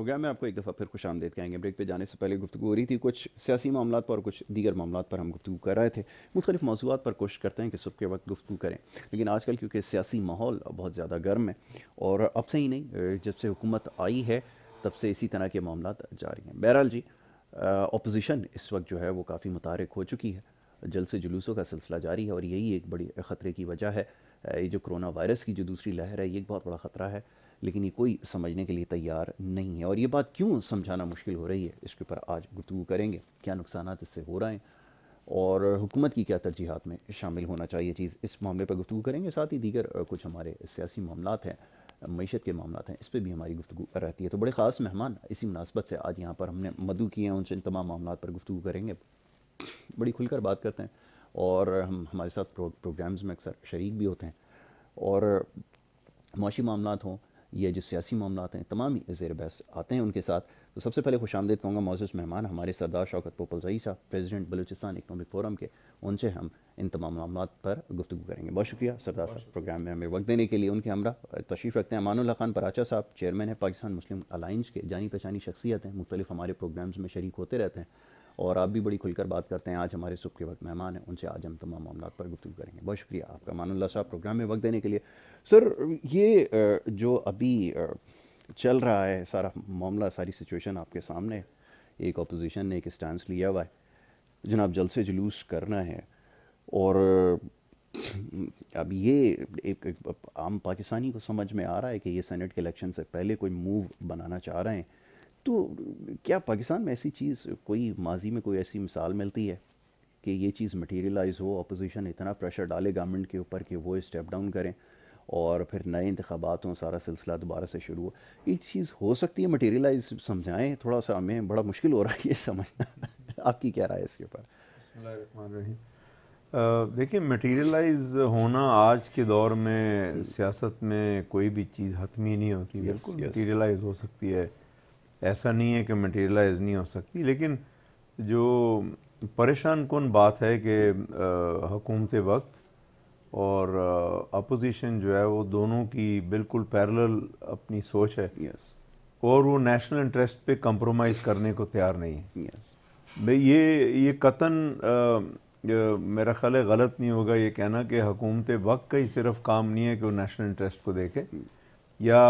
Programme में आपको एक दफ़ा फिर खुशामदीद कहेंगे। ब्रेक पे जाने से पहले गुफ्तगू हो रही थी कुछ सियासी मामलात पर और कुछ दीगर मामलात पर हम गुफ्तगू कर रहे थे। मुख्तलिफ मौज़ूआत पर कोशिश करते हैं कि सुबह के वक्त गुफ्तगू करें, लेकिन आजकल क्योंकि सियासी माहौल बहुत ज़्यादा गर्म है और अब से ही नहीं, जब से हुकूमत आई है तब से इसी तरह के मामलात जारी हैं। बहरहाल जी, अपोजिशन इस वक्त जो है वो काफ़ी मुतारिक हो चुकी है, जलसे जुलूसों का सिलसिला जारी है और यही एक बड़ी ख़तरे की वजह है। ये जो कोरोना वायरस की जो दूसरी लहर है ये एक बहुत बड़ा ख़तरा है, लेकिन ये कोई समझने के लिए तैयार नहीं है। और ये बात क्यों समझाना मुश्किल हो रही है, इसके ऊपर आज गुफ्तगू करेंगे। क्या नुकसान इससे हो रहे हैं और हुकूमत की क्या तरजीहात में शामिल होना चाहिए चीज़, इस मामले पर गुफ्तगू करेंगे। साथ ही दीगर कुछ हमारे सियासी मामलात हैं, मीशत के मामलात हैं, इस पर भी हमारी गुफ्तगू रहती है। तो बड़े ख़ास मेहमान इसी मुनासबत से आज यहाँ पर हमने मदऊ किए हैं, उनसे इन तमाम मामलात पर गुफ्तगू करेंगे, बड़ी खुलकर बात करते हैं और हम हमारे साथ प्रोग्राम्स में अक्सर शरीक भी होते हैं। और मुआशी मामलात हों या जो सियासी मामलात हैं, तमाम ही ज़ेर बहस आते हैं उनके साथ। तो सबसे पहले खुशामदीद कहूँगा मोअज़्ज़ज़ मेहमान हमारे सरदार शौकत पोपलज़ई साहब, प्रेसिडेंट बलूचिस्तान इकनॉमिक फ़ोरम के। उनसे हम इन तमाम मामलात पर गुफ्तगू करेंगे। बहुत शुक्रिया सरदार साहब प्रोग्राम में हमें वक्त देने के लिए। उनके हमरा तशरीफ़ रखते हैं अमानुल्लाह खान पराचा साहब, चेयरमैन है पाकिस्तान मुस्लिम अलाइंस के, जानी पहचानी शख्सियत हैं, मुख्तलिफ हमारे प्रोग्राम्स में शरीक होते रहते हैं और आप भी बड़ी खुलकर बात करते हैं। आज हमारे सुबह के वक्त मेहमान हैं, उनसे आज हम तमाम मामलात पर गुफ्तगू करेंगे। बहुत शुक्रिया आपका अमानुल्लाह साहब प्रोग्राम में वक्त देने के लिए। सर, ये जो अभी चल रहा है सारा मामला, सारी सिचुएशन आपके सामने है। एक अपोजिशन ने एक स्टैंड लिया हुआ है, जनाब जल्द से जुलूस करना है और अब ये एक आम पाकिस्तानी को समझ में आ रहा है कि ये सेनेट के इलेक्शन से पहले कोई मूव बनाना चाह रहे हैं। तो क्या पाकिस्तान में ऐसी चीज़, कोई माजी में कोई ऐसी मिसाल मिलती है कि ये चीज़ मटीरियलाइज़ हो, अपोजिशन इतना प्रेशर डाले गवर्नमेंट के ऊपर कि वो स्टेप डाउन करें और फिर नए इंतखाबात हों, सारा सिलसिला दोबारा से शुरू हो? ये चीज़ हो सकती है मटीरियलाइज? समझाएं थोड़ा सा, हमें बड़ा मुश्किल हो रहा है ये समझना। आपकी क्या राय है इसके ऊपर? बिस्मिल्लाहिर्रहमानिर्रहीम। देखिए, मटेरियलाइज होना आज के दौर में सियासत में कोई भी चीज़ हतमी नहीं होती। यस बिल्कुल यस। मटेरियलाइज हो सकती है, ऐसा नहीं है कि मटेरियलाइज नहीं हो सकती। लेकिन जो परेशान कुन बात है कि हुकूमत वक्त और अपोजिशन जो है वो दोनों की बिल्कुल पैरेलल अपनी सोच है यस और वो नेशनल इंटरेस्ट पे कंप्रोमाइज़ करने को तैयार नहीं है। यस। भाई ये कतन मेरा ख्याल है गलत नहीं होगा ये कहना कि हुकूमत वक्त का ही सिर्फ काम नहीं है कि वो नेशनल इंटरेस्ट को देखे, या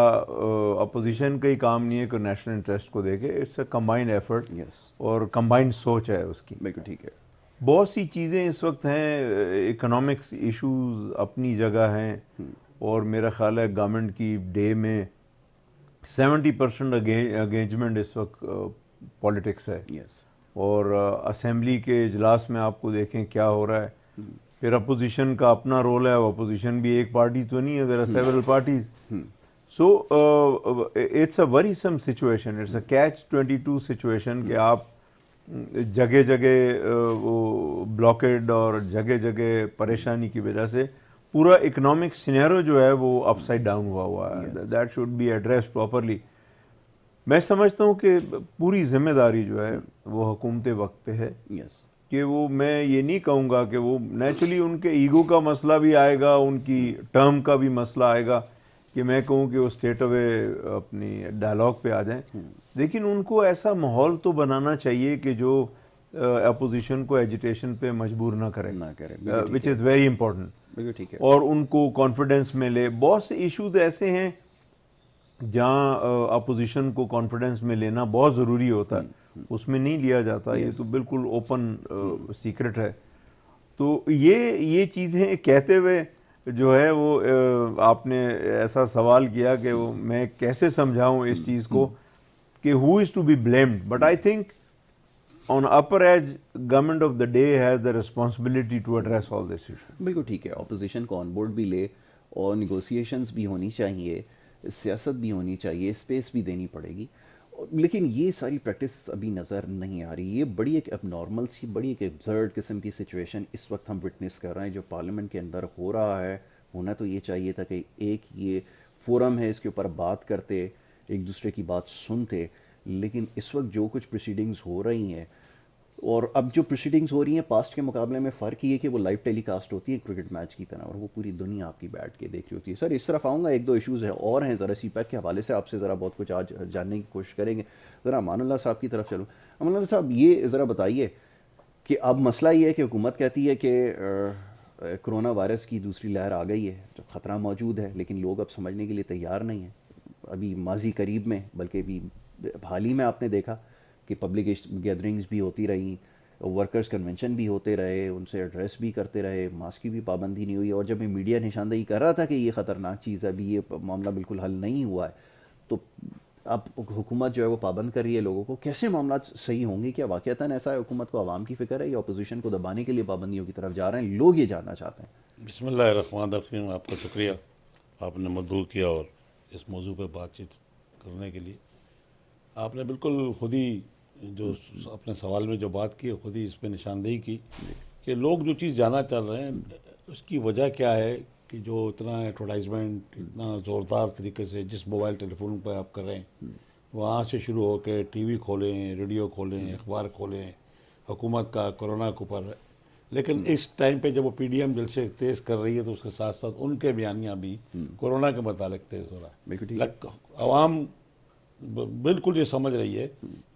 अपोजिशन का ही काम नहीं है कि नेशनल इंटरेस्ट को देखे। It's a combined effort yes, और कंबाइंड सोच है उसकी। बिल्कुल ठीक है। बहुत सी चीज़ें इस वक्त हैं, इकोनॉमिक्स इश्यूज अपनी जगह हैं और मेरा ख्याल है गवर्नमेंट की डे में 70% अगेंजमेंट इस वक्त पॉलिटिक्स है। यस। और असेंबली के इजलास में आपको देखें क्या हो रहा है। फिर अपोजिशन का अपना रोल है, अपोजिशन भी एक पार्टी तो नहीं है, there are several parties. So it's a worrisome situation, it's a catch 22 situation कि आप जगह जगह वो ब्लॉकेड और जगह जगह परेशानी की वजह से पूरा इकोनॉमिक सिनेरियो जो है वो अपसाइड डाउन हुआ है। That should be address properly. मैं समझता हूँ कि पूरी जिम्मेदारी जो है वो हुकूमत वक्त पे है यस कि वो, मैं ये नहीं कहूँगा कि वो नेचुरली उनके ईगो का मसला भी आएगा, उनकी टर्म का भी मसला आएगा कि मैं कहूँ कि वो स्टेट अवे अपनी डायलॉग पे आ जाएं। लेकिन उनको ऐसा माहौल तो बनाना चाहिए कि जो अपोजिशन को एजिटेशन पे मजबूर ना करे, ना करें, बिल्कुल ठीक विच है। Is very important. बिल्कुल ठीक है। और उनको कॉन्फिडेंस मिले। बहुत से इश्यूज ऐसे हैं जहाँ अपोजिशन को कॉन्फिडेंस में लेना बहुत ज़रूरी होता है, उसमें नहीं लिया जाता। ये यस। तो बिल्कुल ओपन सीक्रेट है। तो ये चीज़ें कहते हुए जो है वो आपने ऐसा सवाल किया कि वो मैं कैसे समझाऊं इस चीज़ को कि who is to be blamed. But I think on upper as government of the day has the responsibility to address all this issue. बिल्कुल ठीक है। अपोजिशन को ऑन बोर्ड भी ले और निगोशिएशंस भी होनी चाहिए, सियासत भी होनी चाहिए, स्पेस भी देनी पड़ेगी। लेकिन ये सारी प्रैक्टिस अभी नज़र नहीं आ रही। ये बड़ी एक अबनॉर्मल सी, बड़ी एक एब्सर्ड किस्म की सिचुएशन इस वक्त हम विटनेस कर रहे हैं जो पार्लियामेंट के अंदर हो रहा है। होना तो ये चाहिए था कि एक ये फोरम है, इसके ऊपर बात करते, एक दूसरे की बात सुनते, लेकिन इस वक्त जो कुछ प्रोसीडिंग्स हो रही हैं और अब जो प्रोसीडिंग्स हो रही हैं पास्ट के मुकाबले में फ़र्क ये है कि वो लाइव टेलीकास्ट होती है क्रिकेट मैच की तरह, और वो पूरी दुनिया आपकी बैठ के देख रही होती है। सर इस तरफ आऊँगा, एक दो इश्यूज़ है और हैं, ज़रा सीपैक के हवाले से आपसे ज़रा बहुत कुछ आज जानने की कोशिश करेंगे। ज़रा अमानुल्लाह साहब की तरफ चलूँ। अमानुल्लाह साहब ये ज़रा बताइए कि अब मसला ये है कि हुकूमत कहती है कि कोरोना वायरस की दूसरी लहर आ गई है, जो ख़तरा मौजूद है, लेकिन लोग अब समझने के लिए तैयार नहीं हैं। अभी माजी करीब में, बल्कि अभी हाल ही में आपने देखा कि पब्लिक गैदरिंग्स भी होती रहीं, वर्कर्स कन्वेंशन भी होते रहे, उनसे एड्रेस भी करते रहे, मास्क की भी पाबंदी नहीं हुई। और जब ये मीडिया निशानदेही कर रहा था कि ये ख़तरनाक चीज़ है, अभी ये मामला बिल्कुल हल नहीं हुआ है, तो अब हुकूमत जो है वो पाबंद कर रही है लोगों को। कैसे मामला सही होंगे? क्या वाक़तन ऐसा है हुकूमत को आवाम की फ़िक्र है, या अपोजिशन को दबाने के लिए पाबंदियों की तरफ जा रहे हैं? लोग ये जानना चाहते हैं। बिस्मिल्लाहिर्रहमानिर्रहीम। आपका शुक्रिया, आपने मदऊ किया और इस मौजू पर बातचीत करने के लिए। आपने बिल्कुल खुद ही जो अपने सवाल में जो बात की, खुद ही इस पर निशानदेही की कि लोग जो चीज़ जानना चाह रहे हैं उसकी वजह क्या है कि जो इतना एडवर्टाइजमेंट इतना ज़ोरदार तरीके से जिस मोबाइल टेलीफोन पर आप कर रहे हैं, वहाँ से शुरू होकर टीवी खोलें, रेडियो खोलें, अखबार खोलें, हुकूमत का कोरोना के ऊपर। लेकिन इस टाइम पे जब वो पीडीएम जलसे तेज़ कर रही है तो उसके साथ साथ उनके बयानियाँ भी कोरोना के मुतालिक तेज़ हो रहा है। बिल्कुल ठीक है। आवाम बिल्कुल ये समझ रही है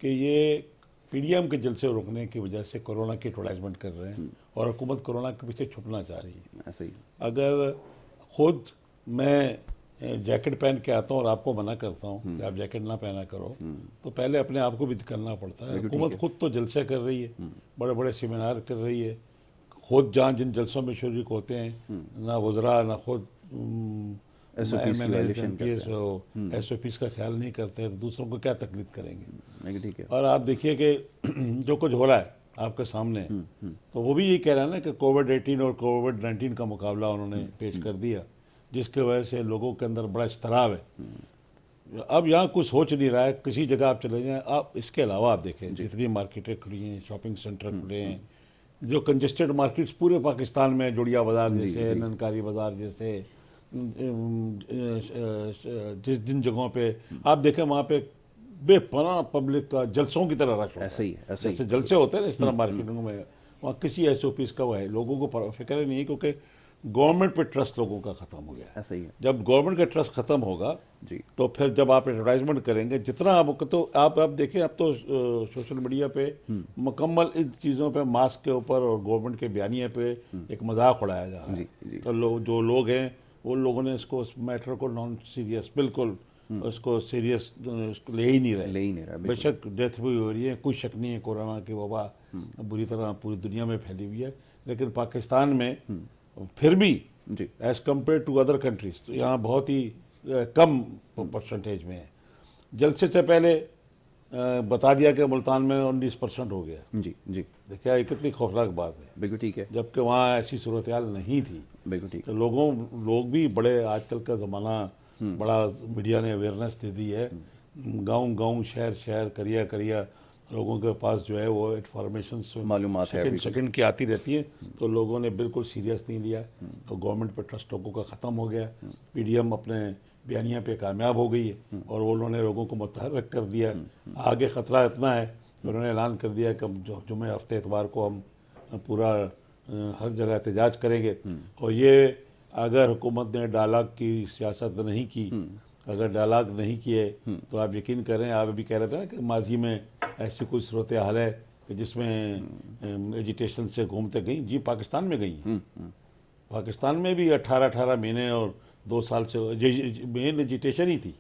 कि ये पीडीएम के जलसे रोकने की वजह से कोरोना की एडवर्टाइजमेंट कर रहे हैं और हुकूमत कोरोना के पीछे छुपना चाह रही है। ऐसे ही। अगर खुद मैं जैकेट पहन के आता हूँ और आपको मना करता हूँ कि आप जैकेट ना पहना करो, तो पहले अपने आप को भी करना पड़ता है। हुकूमत खुद तो जलसे कर रही है, बड़े बड़े सेमिनार कर रही है, खुद जहाँ जिन जलसों में शरीक होते हैं, ना वज़रा ना खुद एसओपीज़ का ख्याल नहीं करते हैं, तो दूसरों को क्या तकलीफ करेंगे। ठीक है। और आप देखिए कि जो कुछ हो रहा है आपके सामने, तो वो भी यही कह रहा है ना कि कोविड-18 और कोविड-19 का मुकाबला उन्होंने पेश कर दिया, जिसके वजह से लोगों के अंदर बड़ा इस्तराब है। अब यहाँ कुछ सोच नहीं रहा है, किसी जगह आप चले जाएँ। आप इसके अलावा आप देखें जितनी मार्केटें खुली हैं, शॉपिंग सेंटर खुले हैं, जो कंजेस्टेड मार्केट्स पूरे पाकिस्तान में, जोड़िया बाज़ार जैसे, ननकारी बाज़ार जैसे, जिन जगहों पे आप देखें वहाँ पे बेपनाह पब्लिक का जलसों की तरह रश होता है। ऐसे ही जैसे जलसे होते हैं ना, इस तरह मार्केटिंग में वहाँ किसी एसओपीज़ का वो है, लोगों को फिक्र नहीं है, क्योंकि गवर्नमेंट पे ट्रस्ट लोगों का ख़त्म हो गया है। ऐसा ही है। जब गवर्नमेंट का ट्रस्ट ख़त्म होगा जी। तो फिर जब आप एडवर्टाइजमेंट करेंगे, जितना आप तो आप देखिए, अब तो सोशल मीडिया पे मुकम्मल इन चीज़ों पे, मास्क के ऊपर और गवर्नमेंट के बयानिए पे एक मजाक उड़ाया जा रहा है। तो जो लोग हैं वो लोगों ने इसको, इस मैटर को नॉन सीरियस, बिल्कुल उसको सीरियस ले ही नहीं रहे। बेशक डेथ भी हो रही है, कोई शक नहीं है, कोरोना की वबा बुरी तरह पूरी दुनिया में फैली हुई है, लेकिन पाकिस्तान में फिर भी as compare to other countries तो यहाँ बहुत ही कम परसेंटेज में है। जलसे से पहले बता दिया कि मुल्तान में 19% हो गया। जी जी। देखिए ये कितनी खौफनाक बात है। बिल्कुल ठीक है। जबकि वहाँ ऐसी सूरत हाल नहीं थी। बिल्कुल ठीक। तो लोग भी बड़े, आजकल का ज़माना बड़ा, मीडिया ने अवेयरनेस दे दी है। गांव शहर शहर, करिया करिया लोगों के पास जो है वो इन्फॉर्मेशन मालूमात है, सेकंड की आती रहती है, तो लोगों ने बिल्कुल सीरियस नहीं लिया। तो गवर्नमेंट पर ट्रस्ट लोगों का ख़त्म हो गया। पीडीएम अपने बयानिया पे कामयाब हो गई है और वो उन्होंने लोगों को मुतहर्रिक कर दिया। आगे ख़तरा इतना है, उन्होंने ऐलान कर दिया कि जुमे हफ्ते इतवार को हम पूरा हर जगह एहतजाज करेंगे। और ये अगर हुकूमत ने डायलॉग की सियासत नहीं की, अगर डायलॉग नहीं किए, तो आप यकीन करें, आप अभी कह रहे थे ना कि माजी में ऐसी कोई सूरत हाल है कि जिसमें एजिटेशन से घूमते गई। जी, पाकिस्तान में गई। पाकिस्तान में भी 18 महीने और 2 साल से मेन एजिटेशन ही थी।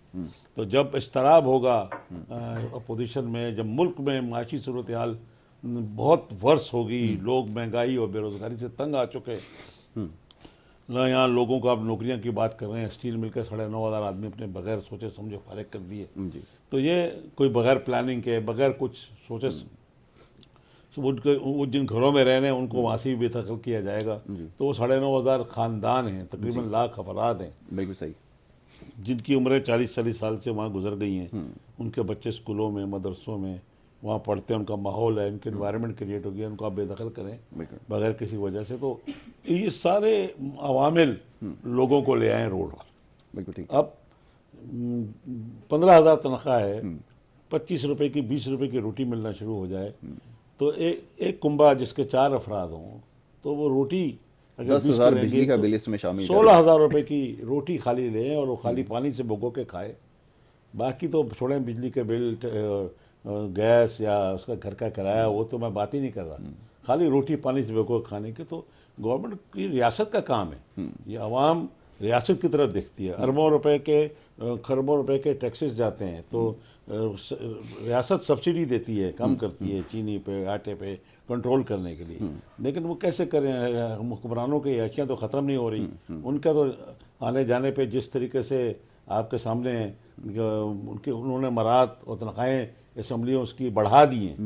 तो जब इस्तराब होगा अपोजिशन में, जब मुल्क में माशी सूरत हाल बहुत वर्स होगी, लोग महंगाई और बेरोज़गारी से तंग आ चुके ना, यहाँ लोगों को आप नौकरियां की बात कर रहे हैं, स्टील मिल के 9,500 आदमी अपने बगैर सोचे समझे फारिग कर दिए। तो ये कोई बगैर प्लानिंग के, बगैर कुछ सोचे, वो जिन घरों में रह रहे हैं उनको वहाँ से भी बेदखल किया जाएगा। तो वो 9,500 ख़ानदान हैं, तकरीबन लाख अफराद हैं। बिल्कुल सही। जिनकी उम्रें 40 साल से वहाँ गुजर गई हैं, उनके बच्चे स्कूलों में, मदरसों में वहाँ पढ़ते हैं, उनका माहौल है, उनके इन्वायरमेंट क्रिएट हो गया, उनको आप बेदखल करें बगैर किसी वजह से। तो ये सारे अवामिल लोगों को ले आए रोड पर। बिल्कुल ठीक। अब 15,000 तनख्वाह है, 25 रुपए की 20 रुपए की रोटी मिलना शुरू हो जाए, तो एक कुंबा जिसके 4 अफराद हों तो वो रोटी अगर 10,000 बिजली का बिल इसमें शामिल करें। 16,000 रुपये की रोटी खाली लें और वो खाली पानी से भिगो के खाए। बाकी तो छोड़ें बिजली के बिल, गैस या उसका घर का किराया, वो तो मैं बात ही नहीं कर रहा। खाली रोटी पानी से भिगो के खाने के तो गवर्नमेंट की रियासत का काम है। ये आवाम रियासत की तरफ देखती है। अरबों रुपए के, खरबों रुपए के टैक्सेस जाते हैं तो रियासत सब्सिडी देती है, कम करती है चीनी पे, आटे पे कंट्रोल करने के लिए। लेकिन वो कैसे करें? हुक्मरानों की याशियाँ तो ख़त्म नहीं हो रही। उनका तो आने जाने पे जिस तरीके से आपके सामने उन्होंने मरात और तनख्वाहें असम्बलियों उसकी बढ़ा दी हैं,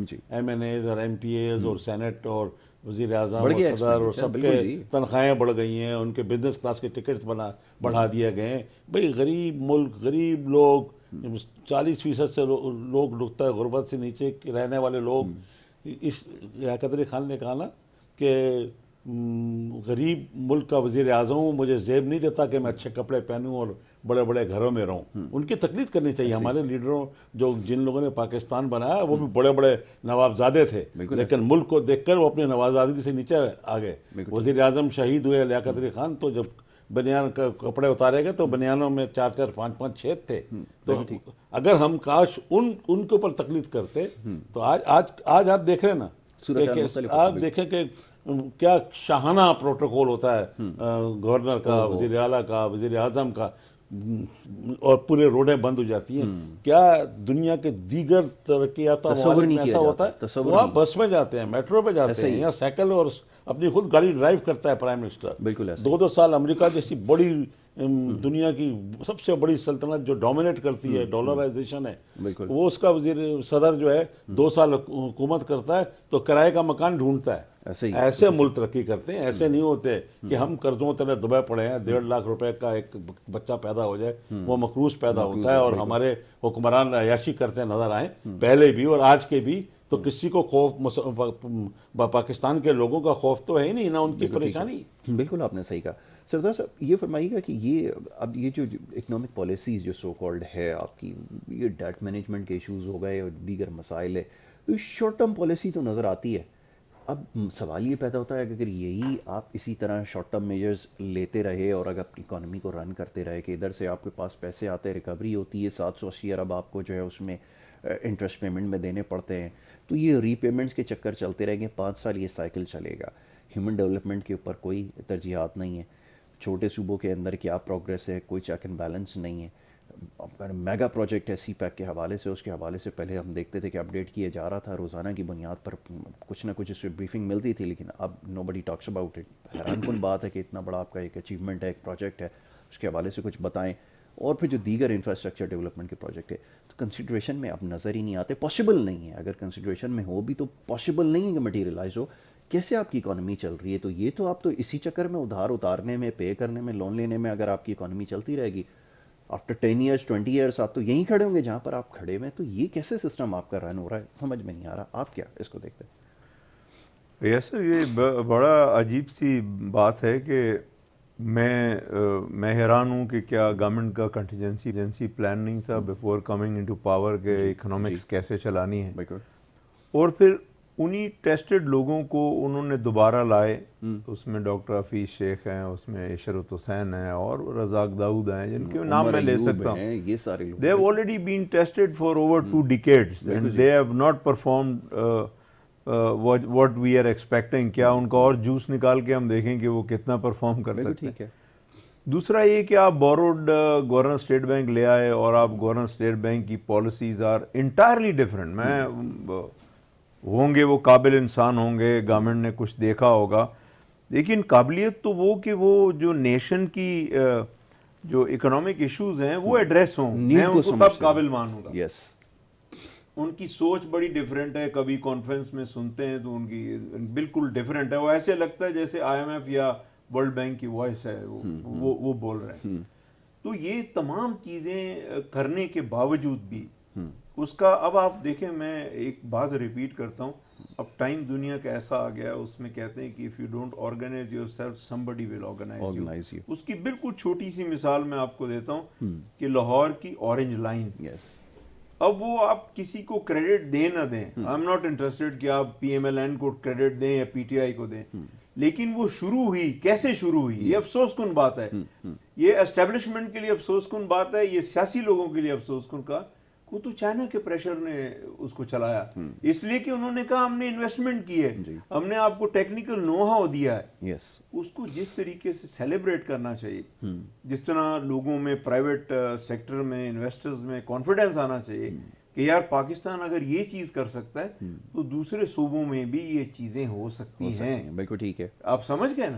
MNAs और MPAs और सेनेट और वज़ीर आज़म और सदर और सबके तनख्वाहें बढ़ गई हैं, उनके बिजनेस क्लास के टिकट बढ़ा दिए गए हैं। भाई गरीब मुल्क, गरीब लोग, 40% से लोग डूबता है, गुर्बत से नीचे रहने वाले लोग। इस लियाकत अली खान ने कहा ना कि गरीब मुल्क का वज़ीर आज़म हूँ, मुझे जेब नहीं देता कि मैं अच्छे कपड़े पहनूँ और बड़े बड़े घरों में रहूँ। उनकी तकलीद करनी चाहिए। हमारे लीडरों, जो जिन लोगों ने पाकिस्तान बनाया, वो भी बड़े बड़े नवाबजादे थे, लेकिन मुल्क को देखकर वो अपने नवाबजादगी से नीचे आ गए। वज़ीर आज़म शहीद हुए लियाकत अली खान, तो जब बनियान का कपड़े उतारे गए तो बनियानों में 4-4, 5-5 छेद थे। तो अगर हम काश उनके ऊपर तकलीद करते तो आज आप देख रहे हैं ना, आप देखें कि क्या शाहाना प्रोटोकॉल होता है गवर्नर का, वज़ीर आला का, वज़ीर आज़म का, और पूरे रोडें बंद हो जाती हैं। क्या दुनिया के दीगर तरक्की याफ्ता ममालिक में ऐसा होता है? वो आप बस में जाते हैं, मेट्रो पे जाते हैं, या साइकिल और अपनी खुद गाड़ी ड्राइव करता है प्राइम मिनिस्टर। बिल्कुल 2-2 साल अमेरिका जैसी बड़ी दुनिया की सबसे बड़ी सल्तनत जो डोमिनेट करती है, डॉलराइजेशन है, वो उसका वज़ीर सदर जो है 2 साल हुकूमत करता है तो किराए का मकान ढूंढता है। ऐसे मुल्क तरक्की करते हैं। ऐसे नहीं होते कि हम कर्जों तले दबे पड़े हैं, 1.5 लाख रुपए का एक बच्चा पैदा हो जाए, वो मकरूज पैदा होता है और हमारे हुक्मरान अयाशी करते नजर आए, पहले भी और आज के भी। तो किसी को खौफ, पाकिस्तान के लोगों का खौफ तो है ही नहीं, ना उनकी परेशानी। बिल्कुल आपने सही कहा। सरदार साहब, ये फरमाइएगा कि ये अब ये जो इकोनॉमिक पॉलिसीज़ जो सो कॉल्ड है आपकी, ये डेट मैनेजमेंट के इश्यूज़ हो गए और दीगर मसाइल है, तो शॉर्ट टर्म पॉलिसी तो नज़र आती है। अब सवाल ये पैदा होता है कि अगर यही आप इसी तरह शॉर्ट टर्म मेजर्स लेते रहे और अगर अपनी इकॉनमी को रन करते रहे कि इधर से आपके पास पैसे आते हैं, रिकवरी होती है, 780 अरब आपको जो है उसमें इंटरेस्ट पेमेंट में देने पड़ते हैं, तो ये रीपेमेंट्स के चक्कर चलते रहेंगे, 5 साल ये साइकिल चलेगा। ह्यूमन डेवलपमेंट के ऊपर कोई तरजीहात नहीं है। छोटे सूबों के अंदर क्या प्रोग्रेस है, कोई चेक एंड बैलेंस नहीं है। मेगा प्रोजेक्ट है CPEC के हवाले से, उसके हवाले से पहले हम देखते थे कि अपडेट किया जा रहा था रोज़ाना की बुनियाद पर, कुछ ना कुछ इसमें ब्रीफिंग मिलती थी, लेकिन अब नोबडी टॉक्स अबाउट इट। हैरानकुन बात है कि इतना बड़ा आपका एक अचीवमेंट है, एक प्रोजेक्ट है, उसके हवाले से कुछ बताएं। और फिर जो दीगर इंफ्रास्ट्रक्चर डेवलपमेंट के प्रोजेक्ट है तो कंसिड्रेशन में अब नज़र ही नहीं आते, पॉसिबल नहीं है। अगर कंसिड्रेशन में हो भी तो पॉसिबल नहीं है कि मटीरियलाइज हो। कैसे आपकी इकॉनमी चल रही है? तो ये तो आप तो इसी चक्कर में उधार उतारने में, पे करने में, लोन लेने में अगर आपकी इकॉनमी चलती रहेगी, आफ्टर 10 ईयर्स 20 ईयर्स आप तो यहीं खड़े होंगे जहाँ पर आप खड़े हुए हैं। तो ये कैसे सिस्टम आपका रन हो रहा है, समझ में नहीं आ रहा। आप क्या इसको देखते हैं? यस सर, ये बड़ा अजीब सी बात है कि मैं हैरान हूँ कि क्या गवर्नमेंट का कंटिजेंसी प्लान नहीं था बिफोर कमिंग इनटू पावर के इकोनॉमिक्स कैसे चलानी है। और फिर उन्हीं टेस्टेड लोगों को उन्होंने दोबारा लाए। उसमें डॉक्टर हफीज शेख हैं, उसमें इशरत हुसैन हैं और रजाक दाऊद हैं, जिनके नाम मैं ले सकता हूँ। ये सारे लोग they have already been tested for over 2 decades and they have not performed what we are expecting. क्या उनका और जूस निकाल के हम देखें कि वो कितना परफॉर्म कर सकते हैं। दूसरा ये कि आप बोरोड गवर्नर स्टेट बैंक ले आए और आप गवर्नर स्टेट बैंक की पॉलिसीज आर इंटायरली डिफरेंट। मैं होंगे वो काबिल इंसान होंगे, गवर्नमेंट ने कुछ देखा होगा, लेकिन काबिलियत तो वो कि वो जो नेशन की जो इकोनॉमिक इश्यूज हैं वो एड्रेस हों, मैं उनको तब काबिल मानूंगा। यस, उनकी सोच बड़ी डिफरेंट है। कभी कॉन्फ्रेंस में सुनते हैं तो उनकी बिल्कुल डिफरेंट है। वो ऐसे लगता है जैसे IMF या वर्ल्ड बैंक की वॉइस है, वो बोल रहे हैं। तो ये तमाम चीजें करने के बावजूद भी उसका, अब आप देखें, मैं एक बात रिपीट करता हूँ, अब टाइम दुनिया का ऐसा आ गया है, उसमें कहते हैं कि if you don't organise yourself somebody will organise you. उसकी बिल्कुल छोटी सी मिसाल मैं आपको देता हूँ कि लाहौर की ऑरेंज लाइन, अब वो आप किसी को क्रेडिट दें ना दें, आई एम नॉट इंटरेस्टेड कि आप PMLN को क्रेडिट दें या PTI को दें, लेकिन वो शुरू हुई कैसे शुरू हुई, ये अफसोस कुन बात है। ये एस्टेब्लिशमेंट के लिए अफसोस कुन बात है, ये सियासी लोगों के लिए अफसोस कुन का वो तो चाइना के प्रेशर ने उसको चलाया, इसलिए कि उन्होंने कहा हमने इन्वेस्टमेंट की है, हमने आपको टेक्निकल नो हाउ दिया है। उसको जिस तरीके से सेलिब्रेट करना चाहिए, जिस तरह लोगों में प्राइवेट सेक्टर में इन्वेस्टर्स में कॉन्फिडेंस आना चाहिए कि यार पाकिस्तान अगर ये चीज कर सकता है तो दूसरे सूबों में भी ये चीजें हो सकती हैं। बिल्कुल ठीक है, आप समझ गए ना।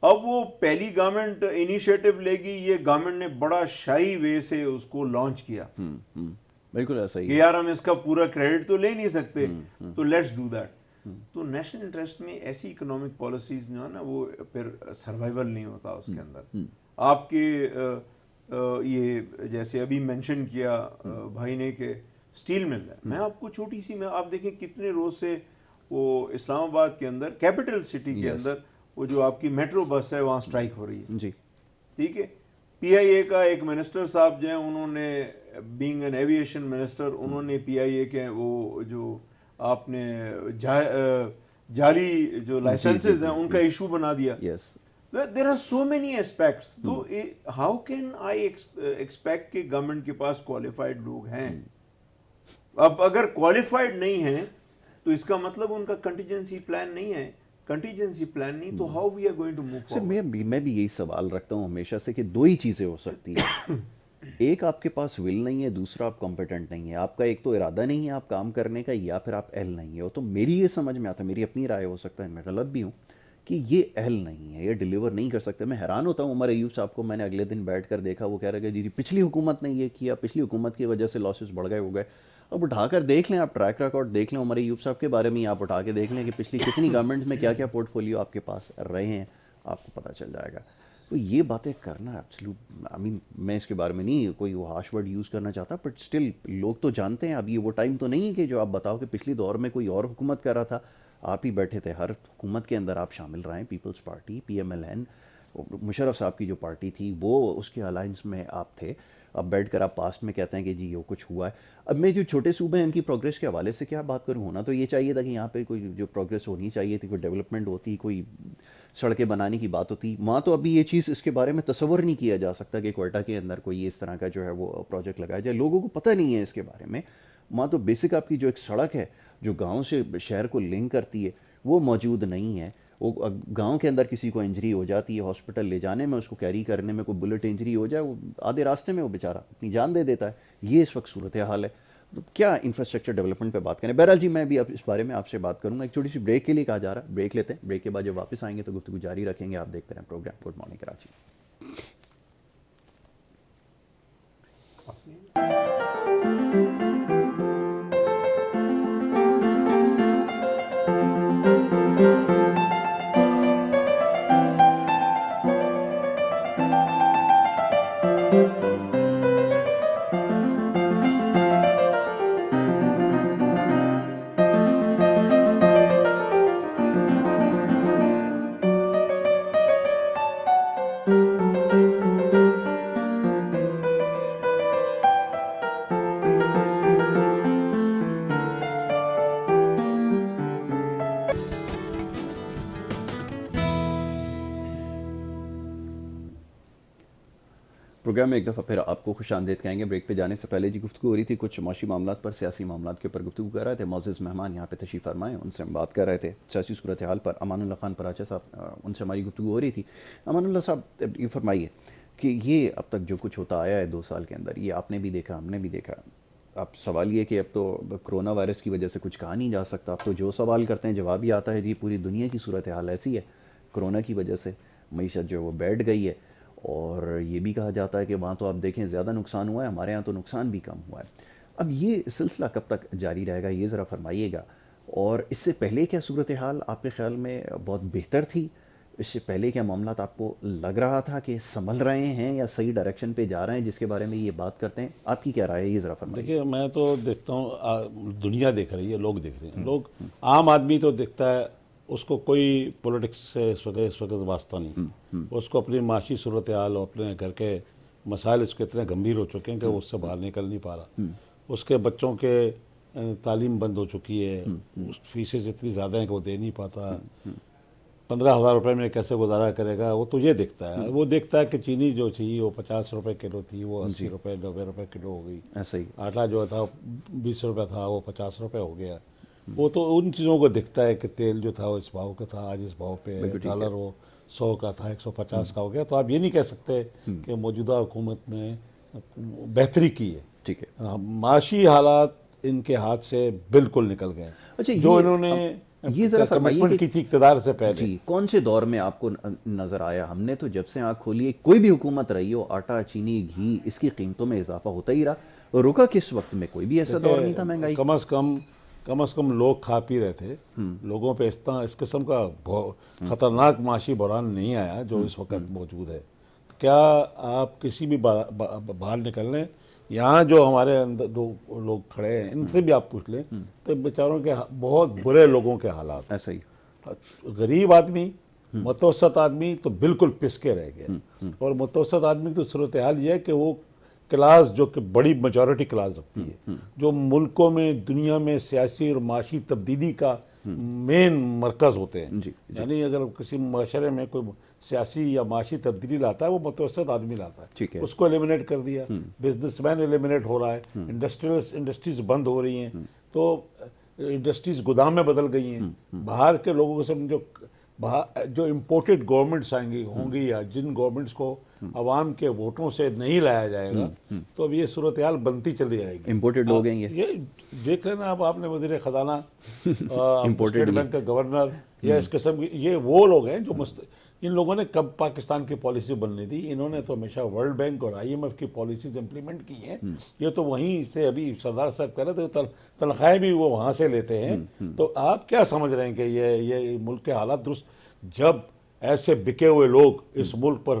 अब वो पहली गवर्नमेंट इनिशिएटिव लेगी, ये गवर्नमेंट ने बड़ा शाही वे से उसको लॉन्च किया। बिल्कुल ऐसा ही कि यार हम इसका पूरा क्रेडिट तो ले नहीं सकते, तो लेट्स डू दैट। तो नेशनल इंटरेस्ट में ऐसी इकोनॉमिक पॉलिसीज जो है ना वो फिर सर्वाइवल नहीं होता उसके अंदर। आपके ये जैसे अभी मेंशन किया भाई ने कि स्टील मिल है, मैं आपको छोटी सी में आप देखें कितने रोज से वो इस्लामाबाद के अंदर कैपिटल सिटी के अंदर वो जो आपकी मेट्रो बस है वहाँ स्ट्राइक हो रही है जी, ठीक है। PIA का एक मिनिस्टर साहब जो है उन्होंने बीइंग एन एविएशन मिनिस्टर, उन्होंने PIA के वो जो आपने जाली जो लाइसेंसेस हैं उनका इशू बना दिया। There are so many aspects. तो हाउ कैन आई एक्सपेक्ट कि गवर्नमेंट के पास क्वालिफाइड लोग हैं? अब अगर क्वालिफाइड नहीं है तो इसका मतलब उनका कंटीजेंसी प्लान नहीं है। कंटीजेंसी प्लान नहीं तो how we are going to move forward? मैं भी यही सवाल रखता हूँ हमेशा से कि दो ही चीज़ें हो सकती है, एक आपके पास विल नहीं है, दूसरा आप कॉम्पिटेंट नहीं है। आपका एक तो इरादा नहीं है आप काम करने का, या फिर आप एल नहीं हो। तो मेरी ये समझ में आता है, मेरी अपनी राय हो सकता है मैं गलत भी हूँ, कि ये एल नहीं है, ये डिलीवर नहीं कर सकते। मैं हैरान होता हूँ उमर अयूब साहब को मैंने अगले दिन बैठ कर देखा, वो कह रहे कि जी पिछली हुकूमत ने ये किया, पिछली हुकूमत की वजह से लॉसेस बढ़ गए हो गए। अब उठाकर देख लें, आप ट्रैक रिकॉर्ड देख लें उमर अयूब साहब के बारे में, आप उठा के देख लें कि पिछली कितनी गवर्नमेंट में क्या क्या पोर्टफोलियो आपके पास रहे हैं, आपको पता चल जाएगा। तो ये बातें करना एब्सोल्यूट, आई मीन मैं इसके बारे में नहीं कोई वो हार्श वर्ड यूज़ करना चाहता, बट स्टिल लोग तो जानते हैं। अब ये वो टाइम तो नहीं है कि जो आप बताओ कि पिछली दौर में कोई और हुकूमत कर रहा था, आप ही बैठे थे, हर हुकूमत के अंदर आप शामिल रहे। पीपल्स पार्टी PMLN, मुशर्रफ साहब की जो पार्टी थी वो उसके अलायंस में आप थे। अब बैठ कर आप पास्ट में कहते हैं कि जी ये कुछ हुआ है। अब मैं जो छोटे सूबे हैं इनकी प्रोग्रेस के हवाले से क्या बात करूँ, होना तो ये चाहिए था कि यहाँ पे कोई जो प्रोग्रेस होनी चाहिए थी, कोई डेवलपमेंट होती, कोई सड़कें बनाने की बात होती। वहाँ तो अभी ये चीज़ इसके बारे में तस्वर नहीं किया जा सकता कि क्वेटा के अंदर कोई इस तरह का जो है वो प्रोजेक्ट लगाया जाए, लोगों को पता नहीं है इसके बारे में। वहाँ तो बेसिक आपकी जो एक सड़क है जो गाँव से शहर को लिंक करती है वो मौजूद नहीं है। वो गांव के अंदर किसी को इंजरी हो जाती है, हॉस्पिटल ले जाने में, उसको कैरी करने में कोई बुलेट इंजरी हो जाए, वो आधे रास्ते में वो बेचारा अपनी जान दे देता है। ये इस वक्त सूरत हाल है। तो क्या इंफ्रास्ट्रक्चर डेवलपमेंट पे बात करें? बहरहाल जी मैं भी अब इस बारे में आपसे बात करूंगा। एक छोटी सी ब्रेक के लिए कहा जा रहा है, ब्रेक लेते हैं, ब्रेक के बाद जब वापस आएंगे तो गुफ्तगू जारी रखेंगे। आप देखते रहें programme good morning Karachi. Programme में एक दफ़ा फिर आपको खुश आमदीद कहेंगे। ब्रेक पे जाने से पहले जी गुफ्तगू हो रही थी कुछ माशी मामलात पर, सियासी मामलात के ऊपर गुफ्तगू कर रहे थे। मोअज़्ज़ज़ मेहमान यहाँ पे तशरीफ़ फरमाए, उनसे हम बात कर रहे थे सियासी सूरत हाल पर। अमानुल्लाह खान पराचा साहब, उनसे हमारी गुफ्तगू हो रही थी। अमानुल्लाह साहब ये फरमाइए कि ये अब तक जो कुछ होता आया है 2 साल के अंदर, ये आपने भी देखा, हमने भी देखा। अब सवाल ये कि अब तो कोरोना वायरस की वजह से कुछ कहा नहीं जा सकता। अब तो जो सवाल करते हैं जवाब ही आता है जी पूरी दुनिया की सूरत हाल ऐसी है, कोरोना की वजह से मईशत जो है वो बैठ गई है। और ये भी कहा जाता है कि वहाँ तो आप देखें ज़्यादा नुकसान हुआ है, हमारे यहाँ तो नुकसान भी कम हुआ है। अब ये सिलसिला कब तक जारी रहेगा ये ज़रा फरमाइएगा। और इससे पहले क्या सूरत हाल आपके ख्याल में बहुत बेहतर थी? इससे पहले क्या मामला आपको लग रहा था कि संभल रहे हैं या सही डायरेक्शन पे जा रहे हैं, जिसके बारे में ये बात करते हैं? आपकी क्या राय है ये ज़रा फरमाइए। देखिए मैं तो देखता हूँ दुनिया देख रही है, लोग देख रहे हैं, लोग आम आदमी तो देखता है, उसको कोई पॉलिटिक्स से इस वक्त वास्ता नहीं। उसको अपनी माशी सूरत हाल और अपने घर के मसाइल इसके इतने गंभीर हो चुके हैं कि वो उससे बाहर निकल नहीं पा रहा। उसके बच्चों के तालीम बंद हो चुकी है, उस फीसें इतनी ज़्यादा हैं कि वो दे नहीं पाता, 15,000 रुपये में कैसे गुजारा करेगा, वो तो ये दिखता है। वो देखता है कि चीनी जो थी वो 50 रुपये किलो थी, वो 80 रुपये 90 रुपये किलो हो गई। ऐसा ही। आटा जो था 20 रुपये था, वो 50 रुपये हो गया। वो तो उन चीज़ों को दिखता है कि तेल जो था वो इस भाव का था, आज इस भाव पे है। डॉलर वो 100 का था, 150 का हो गया। तो आप ये नहीं कह सकते कि मौजूदा हुकूमत ने बेहतरी की है। ठीक है। माशी हालात इनके हाथ से बिल्कुल निकल गए। अच्छा, जो इन्होंने ये जरा फरमाइए कमिटमेंट की थी इक़्तिदार से पहले, जी, कौन से दौर में आपको नजर आया? हमने तो जब से आंख खोली है, कोई भी हुकूमत रही हो, आटा, चीनी, घी, इसकी कीमतों में इजाफा होता ही रहा। रुका किस वक्त में? कोई भी ऐसा दौर नहीं था महंगाई। कम अज़ कम लोग खा पी रहे थे। लोगों पे इस किस्म का खतरनाक माशी बहरान नहीं आया जो इस वक्त मौजूद है। क्या आप किसी भी बाहर निकल लें, यहाँ जो हमारे अंदर दो लोग खड़े हैं इनसे भी आप पूछ लें तो बेचारों के बहुत बुरे लोगों के हालात। ऐसा ही। गरीब आदमी, मुतवसत आदमी तो बिल्कुल पिसके रह गया। और मुतवसत आदमी की तो सूरत हाल ये है कि वो क्लास जो कि बड़ी मेजॉरिटी क्लास रखती है, जो मुल्कों में दुनिया में सियासी और माशी तब्दीली का मेन मरकज़ होते हैं। यानी अगर किसी माशरे में कोई सियासी या माशी तब्दीली लाता है वो मुतवसत आदमी लाता है। उसको एलिमिनेट कर दिया, बिजनेसमैन एलिमिनेट हो रहा है, इंडस्ट्रीज बंद हो रही हैं, तो इंडस्ट्रीज गोदाम में बदल गई हैं। बाहर के लोगों से जो इम्पोर्टेड गवर्नमेंट्स आएंगी होंगी या जिन गवर्नमेंट्स को अवाम के वोटों से नहीं लाया जाएगा, तो अब ये सूरत हाल बनती चली जाएगी। इम्पोर्टेड लोग हैं ये देख लेना अब आपने वज़ीर ख़जाना, स्टेट बैंक का गवर्नर या इस किस्म की, ये वो लोग हैं जो इन लोगों ने कब पाकिस्तान की पॉलिसी बननी थी, इन्होंने तो हमेशा वर्ल्ड बैंक और IMF की पॉलिसीज इंप्लीमेंट की हैं। ये तो वहीं से, अभी सरदार साहब कह रहे थे, तनख्वाहें भी वो वहाँ से लेते हैं। तो आप क्या समझ रहे हैं कि ये मुल्क के हालात दुरुस्त, जब ऐसे बिके हुए लोग इस मुल्क पर,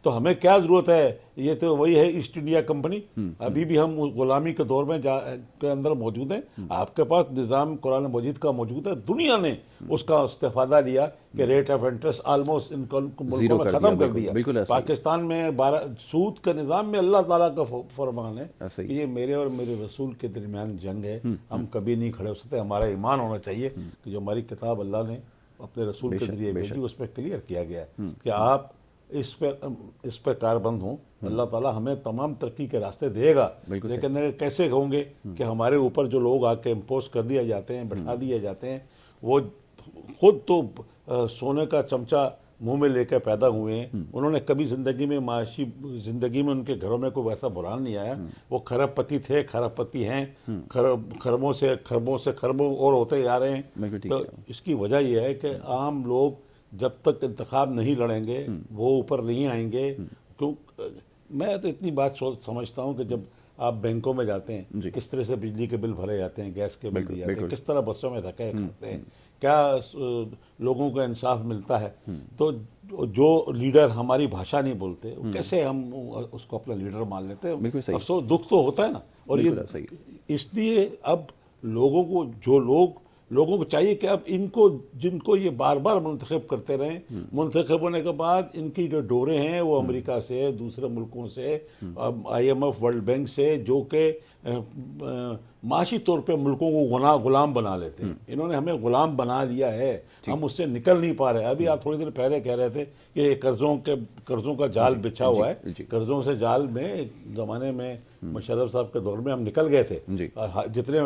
तो हमें क्या ज़रूरत है? ये तो वही है ईस्ट इंडिया कंपनी। अभी भी हम गुलामी के दौर में के अंदर मौजूद हैं। आपके पास निज़ाम कुरान मजीद का मौजूद है, दुनिया ने उसका इस्तेफादा लिया कि रेट ऑफ इंटरेस्ट आलमोस्ट इन मुल्कों में ख़त्म कर दिया। पाकिस्तान में 12 सूद के निज़ाम में अल्लाह ताला का फरमान है कि ये मेरे और मेरे रसूल के दरमियान जंग है, हम कभी नहीं खड़े हो सकते। हमारा ईमान होना चाहिए कि जो हमारी किताब अल्लाह ने अपने रसूल के जरिए भेजी, उस पर क्लियर किया गया है कि आप इस पर कारबंद हों। अल्लाह ताला हमें तमाम तरक्की के रास्ते देगा, लेकिन कैसे होंगे कि हमारे ऊपर जो लोग आके इम्पोज कर दिए जाते हैं, बैठा दिए जाते हैं, वो खुद तो सोने का चमचा मुंह में लेकर पैदा हुए हैं। उन्होंने कभी ज़िंदगी में माशी ज़िंदगी में उनके घरों में कोई वैसा बुरान नहीं आया। वो खरबपति थे, खरबपति हैं, खरबों से खरबों और होते जा रहे हैं। तो इसकी वजह यह है कि आम लोग जब तक इंतखाब नहीं लड़ेंगे वो ऊपर नहीं आएंगे। क्यों? मैं तो इतनी बात समझता हूँ कि जब आप बैंकों में जाते हैं, किस तरह से बिजली के बिल भरे जाते हैं, गैस के बिल दिए जाते हैं, किस तरह बसों में धक्के खाते हैं, क्या लोगों को इंसाफ मिलता है। तो जो लीडर हमारी भाषा नहीं बोलते, कैसे हम उसको अपना लीडर मान लेते हैं? अफसोस, दुख तो होता है ना। और ये इसलिए अब लोगों को चाहिए कि अब इनको, जिनको ये बार बार मुंतखब करते रहें, मुंतखब होने के बाद इनकी जो डोरे हैं वो अमेरिका से, दूसरे मुल्कों से, IMF, वर्ल्ड बैंक से, जो कि माशी तौर पे मुल्कों को गुलाम बना लेते हैं। इन्होंने हमें गुलाम बना लिया है, हम उससे निकल नहीं पा रहे। अभी आप थोड़ी देर पहले कह रहे थे कि कर्ज़ों का जाल बिछा हुआ है। कर्ज़ों से जाल में एक ज़माने में मुशर्रफ साहब के दौर में हम निकल गए थे। जितने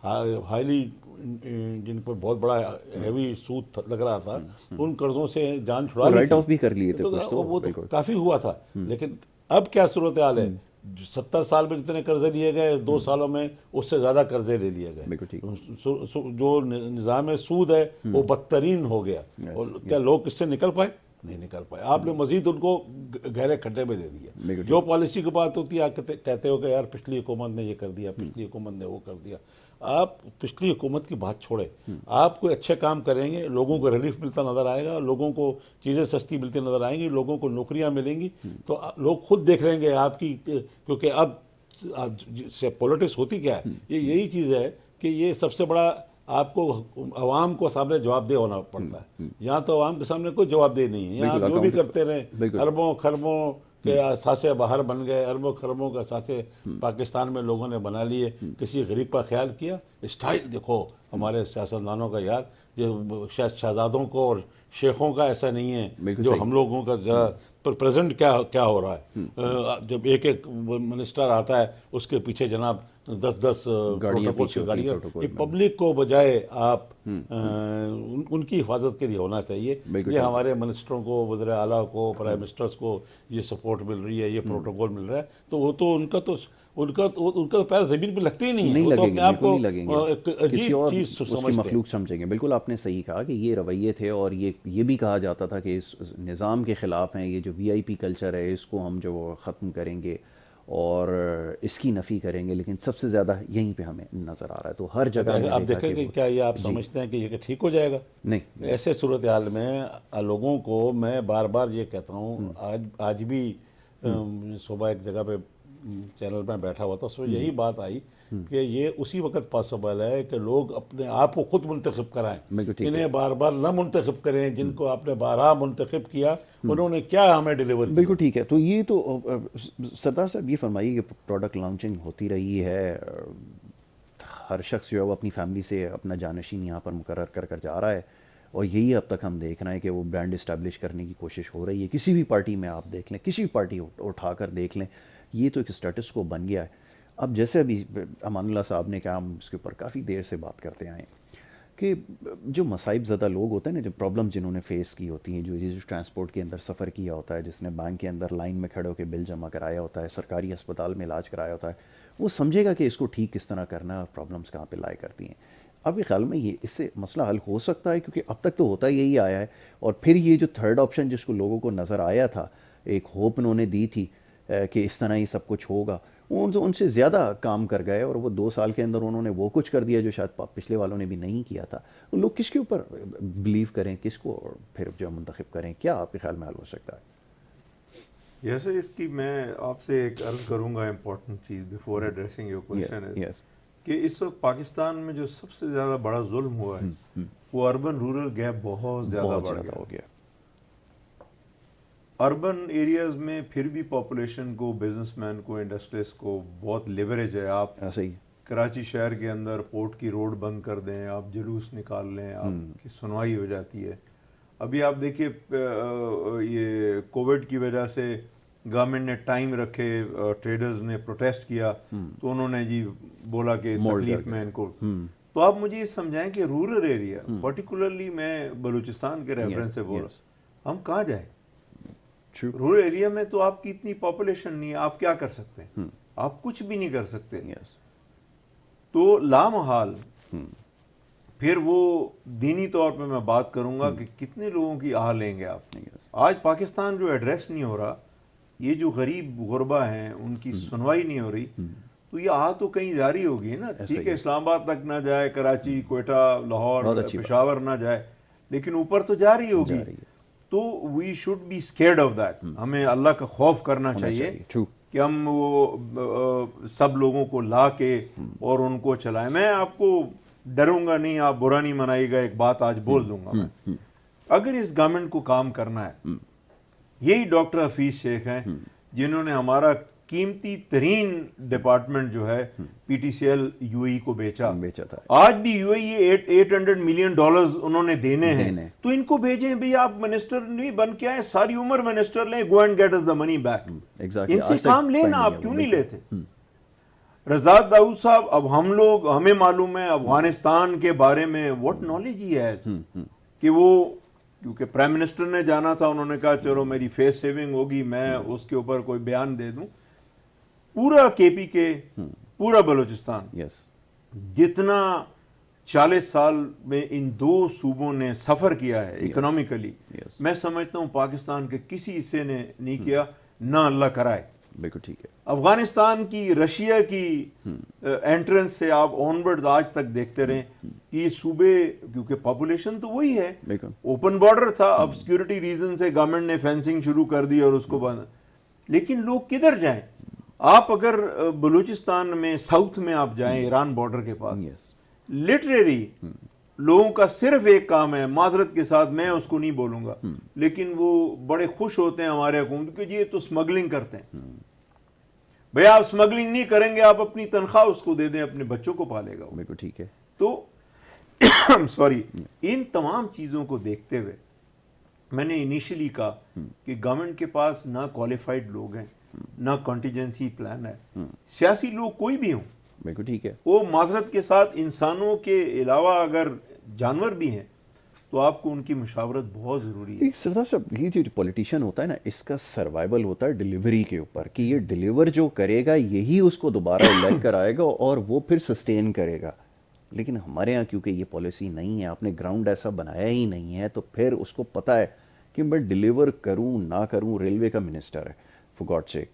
हाईली, जिन पर बहुत बड़ा हैवी सूद लग रहा था, उन कर्ज़ों से जान छुड़ा ली, राइट ऑफ भी कर लिए थे, तो वो तो काफ़ी हुआ था। लेकिन अब क्या सूरत हाल है? 70 साल में जितने कर्जे लिए गए, 2 सालों में उससे ज़्यादा कर्जे ले लिए गए। जो निज़ाम सूद है वो बदतरीन हो गया। और क्या लोग इससे निकल पाए? नहीं निकल पाए। आपने मजीद उनको गहरे खड्डे में दे दिया। जो पॉलिसी की बात होती है, कहते हो कि यार पिछली हुकूमत ने ये कर दिया, पिछली हुकूमत ने वो कर दिया। आप पिछली हुकूमत की बात छोड़े, आप कोई अच्छे काम करेंगे, लोगों को रिलीफ मिलता नज़र आएगा, लोगों को चीज़ें सस्ती मिलती नज़र आएंगी, लोगों को नौकरियां मिलेंगी, तो लोग खुद देख लेंगे आपकी। क्योंकि अब से पॉलिटिक्स होती क्या है, ये यही चीज़ है कि ये सबसे बड़ा आपको अवाम को सामने जवाबदेह होना पड़ता है। यहाँ तो अवाम के सामने कोई जवाबदेह नहीं है। यहाँ आप जो भी करते रहें, अरबों खरबों कि असासे बाहर बन गए, अरबों खरबों के असासे पाकिस्तान में लोगों ने बना लिए, किसी गरीब का ख्याल किया? स्टाइल देखो हमारे सियासतदानों का यार, जो शायद शहजादों को और शेखों का ऐसा नहीं है बिल्कुल जो सही। हम लोगों का जरा प्रेजेंट क्या क्या हो रहा है। जब एक एक मिनिस्टर आता है उसके पीछे जनाब 10-10 गाड़ियाँ प्रोटोकॉल पीछे की होती हैं गाड़ियाँ। प्रोटोकॉल ये में। पब्लिक को बजाय आप उनकी हिफाजत के लिए होना चाहिए। बिल्कुल ये ठीक। हमारे मिनिस्टरों को, वज़ीर आला को, प्राइम मिनिस्टर्स को ये सपोर्ट मिल रही है, ये प्रोटोकॉल मिल रहा है, तो वो तो उनका तो पैर ज़मीन पे लगते ही नहीं है। नहीं वो तो लगेंगे, अपने आप बिल्कुल को नहीं लगेंगे। एक किसी अजीब और चीज़ उसकी समझते हैं। मखलूक समझेंगे। बिल्कुल आपने सही कहा कि ये रवैये थे, और ये भी कहा जाता था कि इस निज़ाम के ख़िलाफ़ हैं, ये जो वीआईपी कल्चर है इसको हम जो ख़त्म करेंगे और इसकी नफ़ी करेंगे, लेकिन सबसे ज़्यादा यहीं पे हमें नज़र आ रहा है। तो हर जगह हमने आप देखा देखें कि कि वो क्या ये आप जी, समझते हैं कि ये ठीक हो जाएगा? नहीं, ऐसे सूरत हाल में लोगों को मैं बार बार ये कहता हूँ, आज भी सुबह एक जगह पे चैनल में बैठा हुआ था, उसमें यही बात आई कि ये उसी वक्त पॉसिबल है कि लोग अपने आप को खुद मुंतखब कराएं, बिल्कुल ठीक है। इन्हें बार बार न मुंतखब करें। जिनको आपने बारहा मुंतखब किया उन्होंने क्या हमें डिलीवर किया। बिल्कुल ठीक है। तो ये तो सरदार साहब ये फरमाइए कि प्रोडक्ट लॉन्चिंग होती रही है, हर शख्स जो है वो अपनी फैमिली से अपना जानशीन यहाँ पर मुकर्रर कर कर जा रहा है, और यही अब तक हम देख रहे हैं कि वो ब्रांड इस्टेब्लिश करने की कोशिश हो रही है। किसी भी पार्टी में आप देख लें, किसी भी पार्टी उठा कर देख लें, ये तो एक स्टेटस को बन गया है। अब जैसे अभी अमानुल्लाह साहब ने कहा, हम इसके ऊपर काफ़ी देर से बात करते आए हैं कि जो मसाइब ज़्यादा लोग होते हैं ना, जो प्रॉब्लम जिन्होंने फेस की होती हैं, जो ट्रांसपोर्ट के अंदर सफ़र किया होता है, जिसने बैंक के अंदर लाइन में खड़े होकर बिल जमा कराया होता है, सरकारी अस्पताल में इलाज कराया होता है, वो समझेगा कि इसको ठीक किस तरह करना है और प्रॉब्लम्स कहाँ पे लाए करती हैं। अब ये ख्याल में ये इससे मसला हल हो सकता है, क्योंकि अब तक तो होता यही आया है। और फिर ये जो थर्ड ऑप्शन जिसको लोगों को नज़र आया था, एक होप उन्होंने दी थी कि इस तरह ही सब कुछ होगा, उनसे ज़्यादा काम कर गए, और वो 2 साल के अंदर उन्होंने वो कुछ कर दिया जो शायद पिछले वालों ने भी नहीं किया था। तो लोग किसके ऊपर बिलीव करें, किसको फिर जो मुंतखब करें, क्या आपके ख्याल में हल हो सकता है? जैसे इसकी मैं आपसे एक अर्ज करूंगा important cheese before addressing your question है कि इस वक्त पाकिस्तान में जो सबसे ज़्यादा बड़ा जुल्म हुआ है वो अर्बन रूरल गैप बहुत ज़्यादा बढ़ गया हो गया। अर्बन एरियाज में फिर भी पॉपुलेशन को, बिजनेसमैन को, इंडस्ट्रियलिस्ट को बहुत लिवरेज है। आप ऐसे ही कराची शहर के अंदर पोर्ट की रोड बंद कर दें, आप जुलूस निकाल लें, आपकी सुनवाई हो जाती है। अभी आप देखिए ये कोविड की वजह से गवर्नमेंट ने टाइम रखे, ट्रेडर्स ने प्रोटेस्ट किया, तो उन्होंने जी बोला कि तकलीफ में इनको। तो आप मुझे ये समझाएं कि रूरल एरिया, पर्टिकुलरली मैं बलूचिस्तान के रेफरेंस से बोल रहा हूं, हम कहाँ जाएं? रूरल एरिया में तो आपकी इतनी पॉपुलेशन नहीं है, आप क्या कर सकते हैं? आप कुछ भी नहीं कर सकते। तो लामहाल फिर वो दीनी तौर पे मैं बात करूंगा कि कितने लोगों की आह लेंगे आप। आज पाकिस्तान जो एड्रेस नहीं हो रहा, ये जो गरीब गुरबा हैं उनकी सुनवाई नहीं हो रही, तो ये आह तो कहीं जारी होगी ना। ठीक है, इस्लामाबाद तक ना जाए, कराची, कोयटा, लाहौर, पेशावर ना जाए, लेकिन ऊपर तो जारी होगी। तो we should be scared of that. हमें अल्लाह का खौफ करना चाहिए कि हम वो सब लोगों को ला के और उनको चलाएं। मैं आपको डरूंगा नहीं, आप बुरा नहीं मनाइएगा, एक बात आज बोल दूंगा मैं। अगर इस गवर्नमेंट को काम करना है, यही डॉक्टर हफीज शेख हैं जिन्होंने हमारा कीमती तरीन डिपार्टमेंट जो है पीटीसीएल यूएई को बेचा था। आज भी यूएई $800 मिलियन उन्होंने देने हैं, तो इनको भेजें भाई। आप मिनिस्टर नहीं बन के आए, सारी उम्र मिनिस्टर लें, go and get us the money back. इनसे काम लेना, आप क्यों नहीं लेते? रजा दाऊद साहब, अब हमें मालूम है अफगानिस्तान के बारे में व्हाट नॉलेज ही है कि वो, क्योंकि प्राइम मिनिस्टर ने जाना था, उन्होंने कहा चलो मेरी फेस सेविंग होगी, मैं उसके ऊपर कोई बयान दे दूं। पूरा केपी के, पूरा बलूचिस्तान, जितना 40 साल में इन 2 सूबों ने सफर किया है इकोनॉमिकली, मैं समझता हूं पाकिस्तान के किसी हिस्से ने नहीं किया, ना अल्लाह कराए। बिल्कुल ठीक है। अफगानिस्तान की, रशिया की एंट्रेंस से आप ऑनवर्ड आज तक देखते रहे कि सूबे, क्योंकि पॉपुलेशन तो वही है, ओपन बॉर्डर था, अब सिक्योरिटी रीजन से गवर्नमेंट ने फेंसिंग शुरू कर दी और उसको बंद। लेकिन लोग किधर जाएं? आप अगर बलूचिस्तान में साउथ में आप जाएं, ईरान बॉर्डर के पास, लिटरेरी लोगों का सिर्फ एक काम है, माजरत के साथ मैं उसको नहीं बोलूंगा, लेकिन वो बड़े खुश होते हैं हमारे हुकूमत के, ये तो स्मगलिंग करते हैं। भैया आप स्मगलिंग नहीं करेंगे, आप अपनी तनख्वाह उसको दे दें, अपने बच्चों को पालेगा वो। बिल्कुल ठीक है। तो सॉरी, इन तमाम चीजों को देखते हुए मैंने इनिशियली कहा कि गवर्नमेंट के पास ना क्वालिफाइड लोग हैं, ना कॉन्टीजेंसी प्लान है। सियासी लोग कोई भी हों, बिल्कुल ठीक है। वो माजरत के साथ इंसानों के अलावा अगर जानवर भी हैं तो आपको उनकी मुशावरत बहुत ज़रूरी है। सरदार साहब, ये जो पॉलिटिशियन होता है ना, इसका सर्वाइवल होता है डिलीवरी के ऊपर, कि ये डिलीवर जो करेगा यही उसको दोबारा इलेक्ट कराएगा और वो फिर सस्टेन करेगा। लेकिन हमारे यहाँ क्योंकि ये पॉलिसी नहीं है, आपने ग्राउंड ऐसा बनाया ही नहीं है, तो फिर उसको पता है कि मैं डिलीवर करूँ ना करूँ। रेलवे का मिनिस्टर है, for God sake,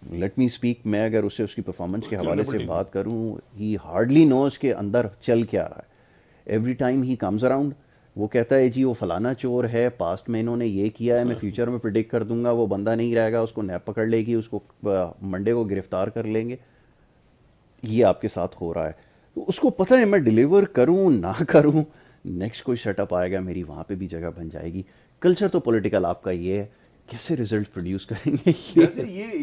let me speak. मैं अगर उससे उसकी परफॉर्मेंस के हवाले से बात करूँ, ही हार्डली नोज के अंदर चल क्या रहा है। Every time he comes around, वो कहता है जी वो फलाना चोर है, पास्ट में इन्होंने ये किया है, मैं फ्यूचर में प्रिडिक्ट कर दूंगा, वो बंदा नहीं रहेगा, उसको नैप पकड़ लेगी, उसको मंडे को गिरफ्तार कर लेंगे। ये आपके साथ हो रहा है, तो उसको पता है मैं डिलीवर करूं ना करूं, नेक्स्ट कोई सेटअप आएगा, मेरी वहाँ पे भी जगह बन जाएगी। कल्चर तो पॉलिटिकल आपका ये है, कैसे रिजल्ट प्रोड्यूस करेंगे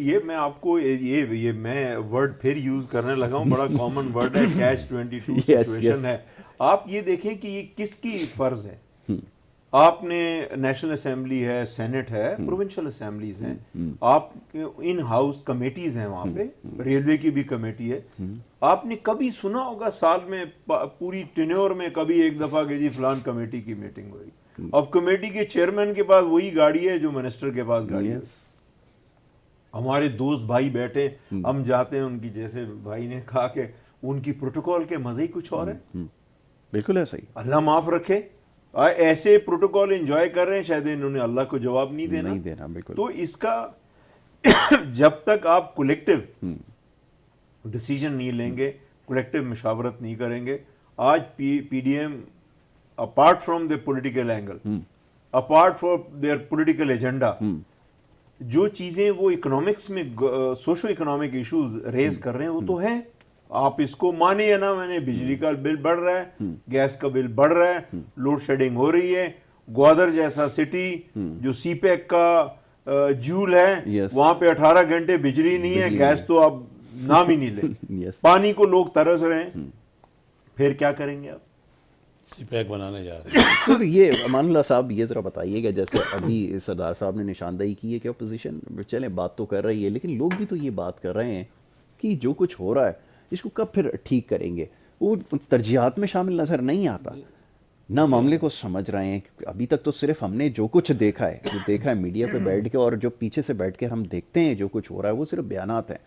ये मैं आपको ये मैं वर्ड फिर यूज करने लगा हूँ, बड़ा कॉमन वर्ड है, कैच 22 सिचुएशन है। आप ये देखें कि ये किसकी फर्ज है। आपने नेशनल असेंबली है, सेनेट है, प्रोविंशियल असेंबलीज हैं, आप इन हाउस कमेटीज हैं, वहां पे रेलवे की भी कमेटी है। आपने कभी सुना होगा साल में पूरी टेन्योर में कभी एक दफा कि जी फलान कमेटी की मीटिंग हुई? अब कमेटी के चेयरमैन के पास वही गाड़ी है जो मिनिस्टर के पास गाड़ी है। हमारे दोस्त भाई बैठे, हम जाते हैं उनकी, जैसे भाई ने कहा कि उनकी प्रोटोकॉल के मजे ही कुछ और है। बिल्कुल ऐसा ही, अल्लाह माफ रखे, ऐसे प्रोटोकॉल एंजॉय कर रहे हैं, शायद इन्होंने अल्लाह को जवाब नहीं देना। बिल्कुल। तो इसका जब तक आप कलेक्टिव डिसीजन नहीं लेंगे, कलेक्टिव मशावरत नहीं करेंगे, आज PDM apart from the political angle, apart from there political agenda, जो चीजें वो इकोनॉमिक्स में सोशो इकोनॉमिक इश्यूज रेज कर रहे हैं वो तो है। आप इसको माने या ना माने, बिजली का बिल बढ़ रहा है, गैस का बिल बढ़ रहा है, लोड शेडिंग हो रही है। ग्वादर जैसा सिटी जो सीपैक का जूल है, वहां पे 18 घंटे बिजली नहीं है, गैस तो अब नाम ही नहीं ले। पानी को लोग तरस रहे हैं, फिर क्या करेंगे आप? सीपैक बनाने जा रहे हैं। सर ये अमानुल्लाह साहब, ये ज़रा बताइएगा, जैसे अभी सरदार साहब ने निशानदेही की है कि अपोजिशन चले बात तो कर रही है, लेकिन लोग भी तो ये बात कर रहे हैं कि जो कुछ हो रहा है इसको कब फिर ठीक करेंगे। वो तरजीहात में शामिल नज़र नहीं आता, ना मामले को समझ रहे हैं। अभी तक तो सिर्फ हमने जो कुछ देखा है मीडिया पे बैठ के, और जो पीछे से बैठ के हम देखते हैं जो कुछ हो रहा है, वो सिर्फ बयानात हैं।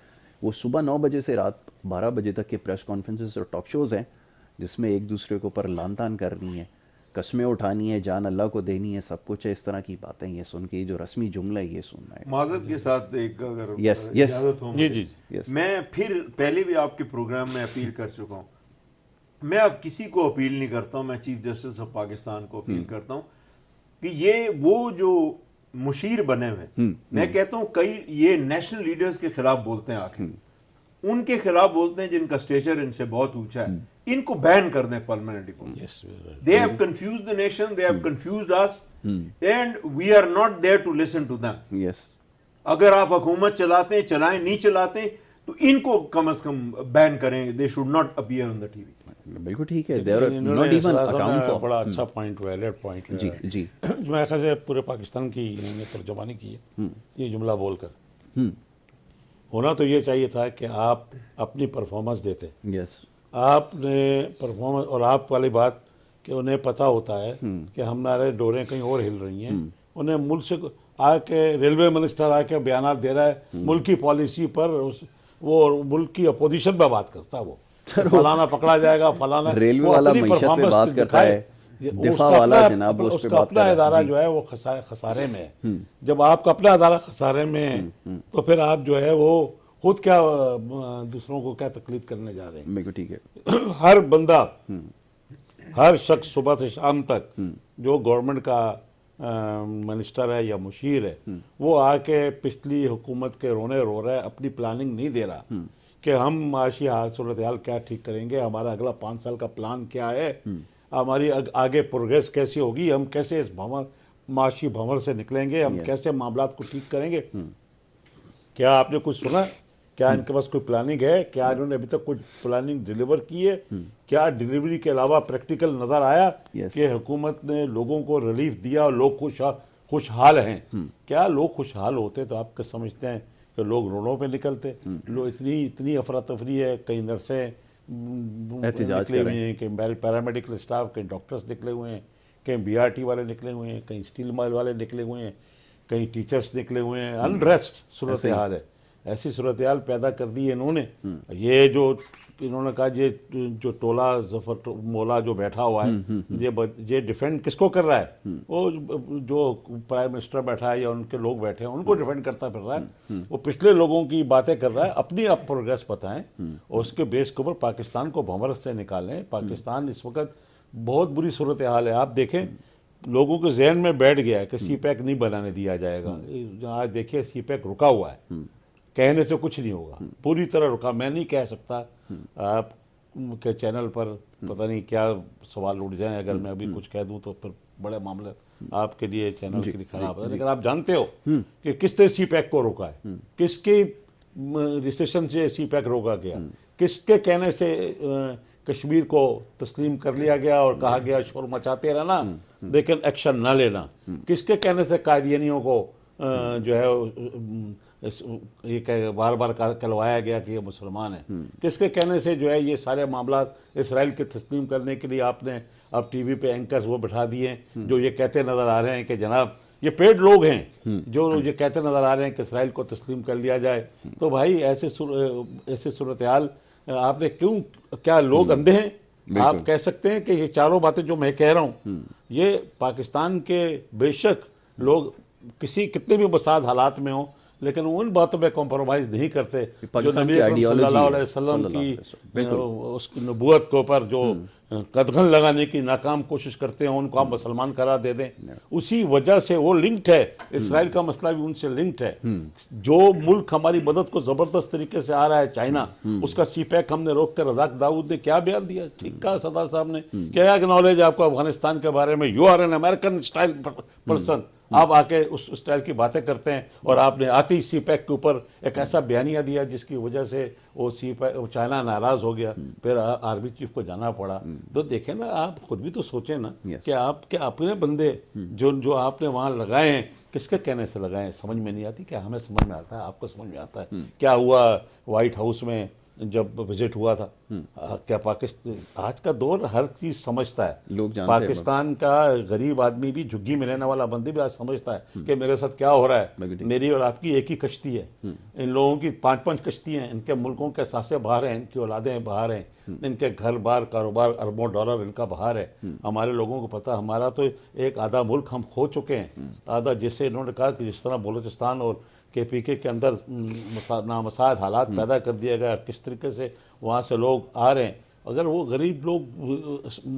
वो सुबह 9 बजे से रात 12 बजे तक के प्रेस कॉन्फ्रेंसेस और टॉक शोज़ हैं, जिसमें एक दूसरे के ऊपर लान तान करनी है, कस्में उठानी है, जान अल्लाह को देनी है, सब कुछ है। इस तरह की बातें ये सुन के, जो रस्मी जुमला है ये सुनना है। माजरत के साथ एक अगर यस इजाजत हो जी जी यस, मैं फिर पहले भी आपके प्रोग्राम में अपील कर चुका हूँ, मैं अब किसी को अपील नहीं करता हूँ, मैं चीफ जस्टिस ऑफ पाकिस्तान को अपील करता हूँ कि ये वो जो मुशीर बने हुए, मैं कहता हूँ कई ये नेशनल लीडर्स के खिलाफ बोलते हैं, आखिर उनके खिलाफ बोलते हैं जिनका स्टेचर इनसे बहुत ऊंचा है, इनको बैन कर दें permanently. They have confused the nation, they have confused us, and we are not there to listen to them. Yes, अगर आप हुकूमत चलाते हैं, चलाएं, नहीं चलाते तो इनको कम से कम बैन करें। They should not appear on the TV. बिल्कुल ठीक है, there are not even account for. बड़ा अच्छा पॉइंट, वैलिड पॉइंट जी जी, मैं ख्याल से पूरे पाकिस्तान की इन्होंने तर्जुमानी की है ये जुमला बोलकर। होना तो ये चाहिए था कि आप अपनी परफॉर्मेंस देते, यस, आपने परफॉर्मेंस, और आप वाली बात कि उन्हें पता होता है कि हमारे डोरें कहीं और हिल रही हैं। उन्हें मुल्क से आके रेलवे मिनिस्टर आके बयान दे रहा है मुल्क की पॉलिसी पर, वो मुल्क की अपोजिशन पर बात करता है, वो फलाना पकड़ा जाएगा, फलाना। रेलवे वाला मईशत पे बात करता है, दिफा वाला जनाब उस पे उसका बात अपना कर इदारा जो है वो खसारे में है। जब आपका अपना इदारा खसारे में है तो फिर आप जो है वो खुद क्या दूसरों को क्या तकलीफ करने जा रहे हैं। मेरे को ठीक है। हर बंदा, हर शख्स सुबह से शाम तक जो गवर्नमेंट का मिनिस्टर है या मुशीर है, वो आके पिछली हुकूमत के रोने रो रहा है, अपनी प्लानिंग नहीं दे रहा कि हम माशी हाल सूरत हाल क्या ठीक करेंगे, हमारा अगला 5 साल का प्लान क्या है। हमारी आगे प्रोग्रेस कैसी होगी, हम कैसे इस भंवर माशी भंवर से निकलेंगे, हम कैसे मामलात को ठीक करेंगे। क्या आपने कुछ सुना? क्या इनके पास कोई प्लानिंग है? क्या इन्होंने अभी तक कोई प्लानिंग डिलीवर की है? क्या डिलीवरी के अलावा प्रैक्टिकल नजर आया कि हुकूमत ने लोगों को रिलीफ दिया और लोग खुशहाल हैं? क्या लोग खुशहाल होते तो आप क्या समझते हैं कि लोग रोडों पे निकलते? लोग इतनी अफरा तफरी है, कई नर्सें निकले हुए हैं, कई पैरामेडिकल स्टाफ, कई डॉक्टर्स निकले हुए हैं, कहीं बीआरटी वाले निकले हुए हैं, कहीं स्टील मिल वाले निकले हुए हैं, कहीं टीचर्स निकले हुए हैं। अनरेस्ट सूरत हाल है। ऐसी सूरत हाल पैदा कर दी है इन्होंने। ये जो इन्होंने कहा, ये जो टोला जफर मौला जो बैठा हुआ है, ये डिफेंड किसको कर रहा है? वो जो प्राइम मिनिस्टर बैठा है या उनके लोग बैठे हैं उनको डिफेंड करता फिर रहा है। वो पिछले लोगों की बातें कर रहा है, अपनी आप प्रोग्रेस बताएं और उसके बेस के ऊपर पाकिस्तान को भंवर से निकालें। पाकिस्तान इस वक्त बहुत बुरी सूरत हाल है। आप देखें, लोगों के जहन में बैठ गया है कि सी पैक नहीं बनाने दिया जाएगा। आज देखिए सी पैक रुका हुआ है, कहने से कुछ नहीं होगा, पूरी तरह रुका। मैं नहीं कह सकता आप के चैनल पर पता नहीं क्या सवाल उठ जाए, अगर मैं अभी कुछ कह दूं तो फिर बड़े मामले आपके लिए चैनल के लिए खराब है। लेकिन आप जानते हो कि किसने सी पैक को रोका है, किसके रिसेशन से सी पैक रोका गया, किसके कहने से कश्मीर को तस्लीम कर लिया गया और कहा गया शोर मचाते रहना लेकिन एक्शन ना लेना। किसके कहने से कायदियनियों को जो है ये बार बार कहलवाया गया कि ये मुसलमान है। किसके कहने से जो है ये सारे मामला इसराइल के तस्लीम करने के लिए आपने अब टीवी पे एंकर्स वो बिठा दिए हैं जो ये कहते नज़र आ रहे हैं कि जनाब ये पेड लोग हैं जो ये कहते नज़र आ रहे हैं कि इसराइल को तस्लीम कर लिया जाए। तो भाई ऐसे सूरत हाल आपने क्यों, क्या लोग अंधे हैं? आप कह सकते हैं कि ये चारों बातें जो मैं कह रहा हूँ ये पाकिस्तान के बेशक लोग कितने भी बसात हालात में हों लेकिन उन बातों पे कॉम्प्रोमाइज़ नहीं करते जो नबी सल्लल्लाहु अलैहि वसल्लम की उस नबूवत के ऊपर जो कदगन लगाने की नाकाम कोशिश करते हैं उनको आप मुसलमान करार दे दें। उसी वजह से वो लिंक्ड है, इसराइल का मसला भी उनसे लिंक्ड है। जो मुल्क हमारी मदद को ज़बरदस्त तरीके से आ रहा है चाइना, उसका सी पैक हमने रोक कर रज़ाक दाऊद ने क्या बयान दिया, ठीक कहा सरदार साहब ने, क्या नॉलेज आपको अफगानिस्तान के बारे में, you are an American style person, आप आके उस स्टाइल की बातें करते हैं और आपने आते ही सी पैक के ऊपर एक ऐसा बयानिया दिया जिसकी वजह से वो सी पैक चाइना नाराज़ हो गया, फिर आर्मी चीफ को जाना पड़ा। तो देखें ना, आप खुद भी तो सोचें ना कि आपके अपने बंदे जो आपने वहाँ लगाए हैं किसके कहने से लगाए हैं, समझ में नहीं आती। क्या हमें समझ में आता है, आपको समझ में आता है क्या हुआ वाइट हाउस में जब विजिट हुआ था? क्या पाकिस्तान आज का दौर हर चीज समझता है, लोग जानते हैं। पाकिस्तान का गरीब आदमी भी, झुग्गी में रहने वाला बंदी भी आज समझता है कि मेरे साथ क्या हो रहा है। मेरी और आपकी एक ही कश्ती है, इन लोगों की 5-5 कश्तियां हैं, इनके मुल्कों के सासे बाहर हैं, इनकी औलादें बाहर हैं, इनके घर बार कारोबार अरबों डॉलर इनका बाहर है। हमारे लोगों को पता, हमारा तो एक आधा मुल्क हम खो चुके हैं, आधा, जिससे इन्होंने कहा कि जिस तरह बलूचिस्तान और KPK के अंदर नामसाद हालात पैदा कर दिया गया, किस तरीके से वहाँ से लोग आ रहे हैं। अगर वो गरीब लोग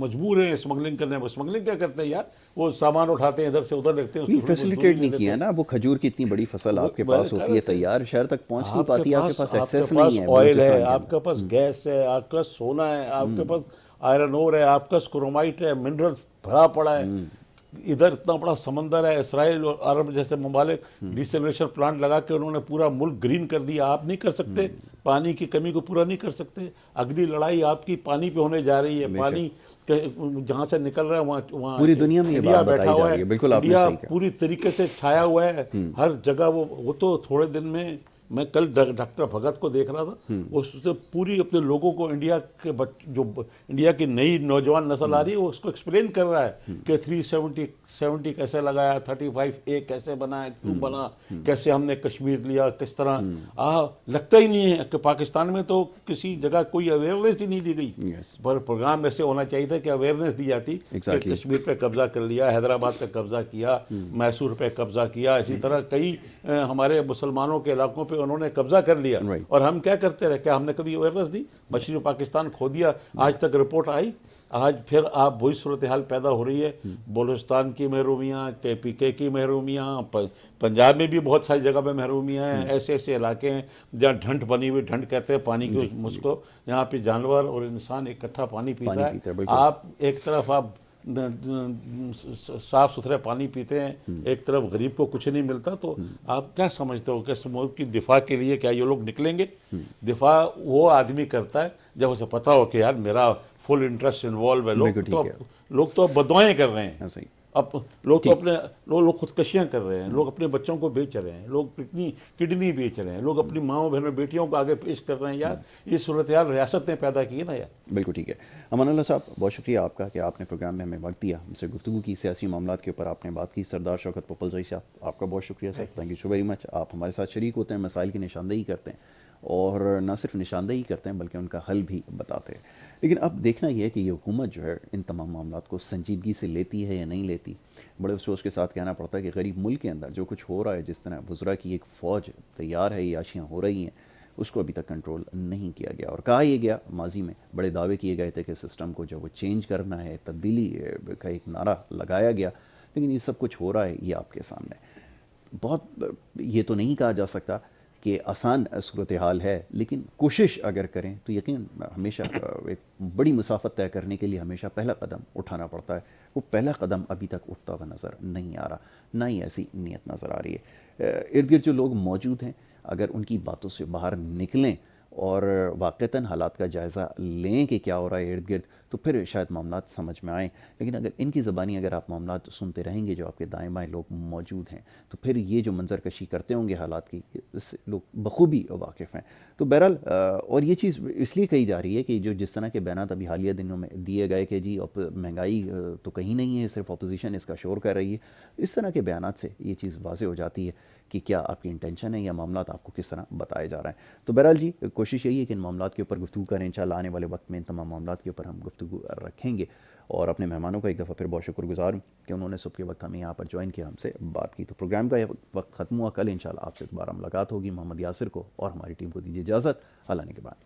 मजबूर हैं स्मगलिंग करने में, स्मगलिंग क्या करते हैं यार, वो सामान उठाते हैं इधर से उधर रखते हैं, फैसिलिटेट नहीं किया ना। वो खजूर की इतनी बड़ी फसल आपके पास होती है तैयार, शहर तक पहुंच नहीं पाती, आपके पास एक्सेस नहीं है, ऑयल है, आपके पास गैस है, आपके पास सोना है, आपके पास आयरन ओर है, आपके पास क्रोमाइट है, मिनरल भरा पड़ा है, इधर इतना बड़ा समंदर है। इसराइल और अरब जैसे ममालिक डिसैलिनेशन प्लांट लगा के उन्होंने पूरा मुल्क ग्रीन कर दिया। आप नहीं कर सकते, पानी की कमी को पूरा नहीं कर सकते। अगली लड़ाई आपकी पानी पे होने जा रही है। पानी जहाँ से निकल रहा है वहाँ पूरी दुनिया में इंडिया बैठा हुआ है, बिल्कुल इंडिया पूरी तरीके से छाया हुआ है हर जगह। वो तो थोड़े दिन में, मैं कल डॉक्टर भगत को देख रहा था, उससे पूरी अपने लोगों को इंडिया के जो इंडिया की नई नौजवान नस्ल आ रही है वो उसको एक्सप्लेन कर रहा है कि 370 कैसे लगाया, 35A कैसे बना, क्यों बना, कैसे हमने कश्मीर लिया, किस तरह। लगता ही नहीं है कि पाकिस्तान में तो किसी जगह कोई अवेयरनेस ही नहीं दी गई। पर प्रोग्राम ऐसे होना चाहिए था कि अवेयरनेस दी जाती कि कश्मीर पे कब्जा कर लिया, हैदराबाद पे कब्जा किया, मैसूर पे कब्जा किया, इसी तरह कई हमारे मुसलमानों के इलाकों पे उन्होंने कब्जा कर लिया। और हम क्या करते रहे, क्या हमने कभी अवेयरनेस दी? मशरक़ी पाकिस्तान खो दिया, आज तक रिपोर्ट आई आज फिर आप वही सूरत हाल पैदा हो रही है। बलूचिस्तान की महरूमियाँ, KPK की महरूमियाँ, पंजाब में भी बहुत सारी जगह पे महरूमियाँ हैं। ऐसे ऐसे इलाके हैं जहाँ ढंड बनी हुई, ढंड कहते हैं पानी की मुझको, यहाँ पे जानवर और इंसान इकट्ठा पानी पीता पानी है। पीता है, बिल्कुल। आप एक तरफ आप साफ सुथरे पानी पीते हैं, एक तरफ गरीब को कुछ नहीं मिलता, तो आप क्या समझते हो कि इस मुल्क की दिफा के लिए क्या ये लोग निकलेंगे? दिफा वो आदमी करता है जब उसे पता हो कि यार मेरा फुल इंटरेस्ट इन्वॉल्व है। बिल्कुल ठीक है। लोग तो अब बदवाएं कर रहे हैं। हाँ, सही। अब लोग तो अपने लोग खुदकशियां कर रहे हैं, लोग अपने बच्चों को बेच रहे हैं, लोग किडनी बेच रहे हैं, लोग अपनी माओ बहनों बेटियों को आगे पेश कर रहे हैं। यार ये सूरत हाल रियासत ने पैदा की है ना यार। बिल्कुल ठीक है। अमानुल्लाह साहब, बहुत शुक्रिया आपका कि आपने प्रोग्राम में हमें वक्त दिया, हमसे गुफ्तगू की, सियासी मामलात के ऊपर आपने बात की। सरदार शौकत पपलजई साहब, आपका बहुत शुक्रिया sir, thank you so very much. आप हमारे साथ शरीक होते हैं, मसाइल की निशानदेही करते हैं, और न सिर्फ निशानदेही करते हैं बल्कि उनका हल भी बताते हैं। लेकिन अब देखना यह है कि ये हुकूमत जो है इन तमाम मामलात को संजीदगी से लेती है या नहीं लेती। बड़े अफसोस के साथ कहना पड़ता है कि गरीब मुल्क के अंदर जो कुछ हो रहा है, जिस तरह वज़रा की एक फ़ौज तैयार है, याशियाँ हो रही हैं, उसको अभी तक कंट्रोल नहीं किया गया। और कहा यह गया, माजी में बड़े दावे किए गए थे कि सिस्टम को जो वो चेंज करना है, तब्दीली का एक नारा लगाया गया, लेकिन ये सब कुछ हो रहा है ये आपके सामने। बहुत ये तो नहीं कहा जा सकता कि आसान सूरत हाल है, लेकिन कोशिश अगर करें तो यकीन हमेशा एक बड़ी मुसाफत तय करने के लिए हमेशा पहला कदम उठाना पड़ता है। वो पहला कदम अभी तक उठता हुआ नज़र नहीं आ रहा, ना ही ऐसी नीयत नज़र आ रही है। इर्द गिर्द जो लोग मौजूद हैं, अगर उनकी बातों से बाहर निकलें और वाक़तन हालात का जायज़ा लें कि क्या हो रहा है इर्द गिर्द, तो फिर शायद मामलात समझ में आएँ। लेकिन अगर इनकी ज़बानी अगर आप मामलात सुनते रहेंगे जो आपके दाएँ बाएँ लोग मौजूद हैं, तो फिर ये जो मंजर कशी करते होंगे हालात की, इससे लोग बखूबी वाकिफ़ हैं। तो बहरहाल और ये चीज़ इसलिए कही जा रही है कि जो जिस तरह के बयानात अभी हालिया दिनों में दिए गए कि जी महंगाई तो कहीं नहीं है, सिर्फ अपोजिशन इसका शोर कर रही है, इस तरह के बयानात से ये चीज़ वाज़ेह हो जाती है कि क्या आपकी इंटेंशन है या मामलात आपको किस तरह बताए जा रहे हैं। तो बहरहाल जी, कोशिश यही है कि इन मामलात के ऊपर गुफ्तगू करें। इंशाअल्लाह आने वाले वक्त में इन तमाम मामलात के ऊपर हम गुफ्तगू रखेंगे। और अपने मेहमानों का एक दफ़ा फिर बहुत शुक्रगुजार हूँ कि उन्होंने सुबह के वक्त हमें यहाँ पर ज्वाइन किया, हमसे बात की। तो प्रोग्राम का वक्त ख़त्म हुआ, कल इंशाअल्लाह आपसे दोबारा मुलाकात होगी। मोहम्मद यासिर को और हमारी टीम को दीजिए इजाज़त, अल्लाह ने के बाद।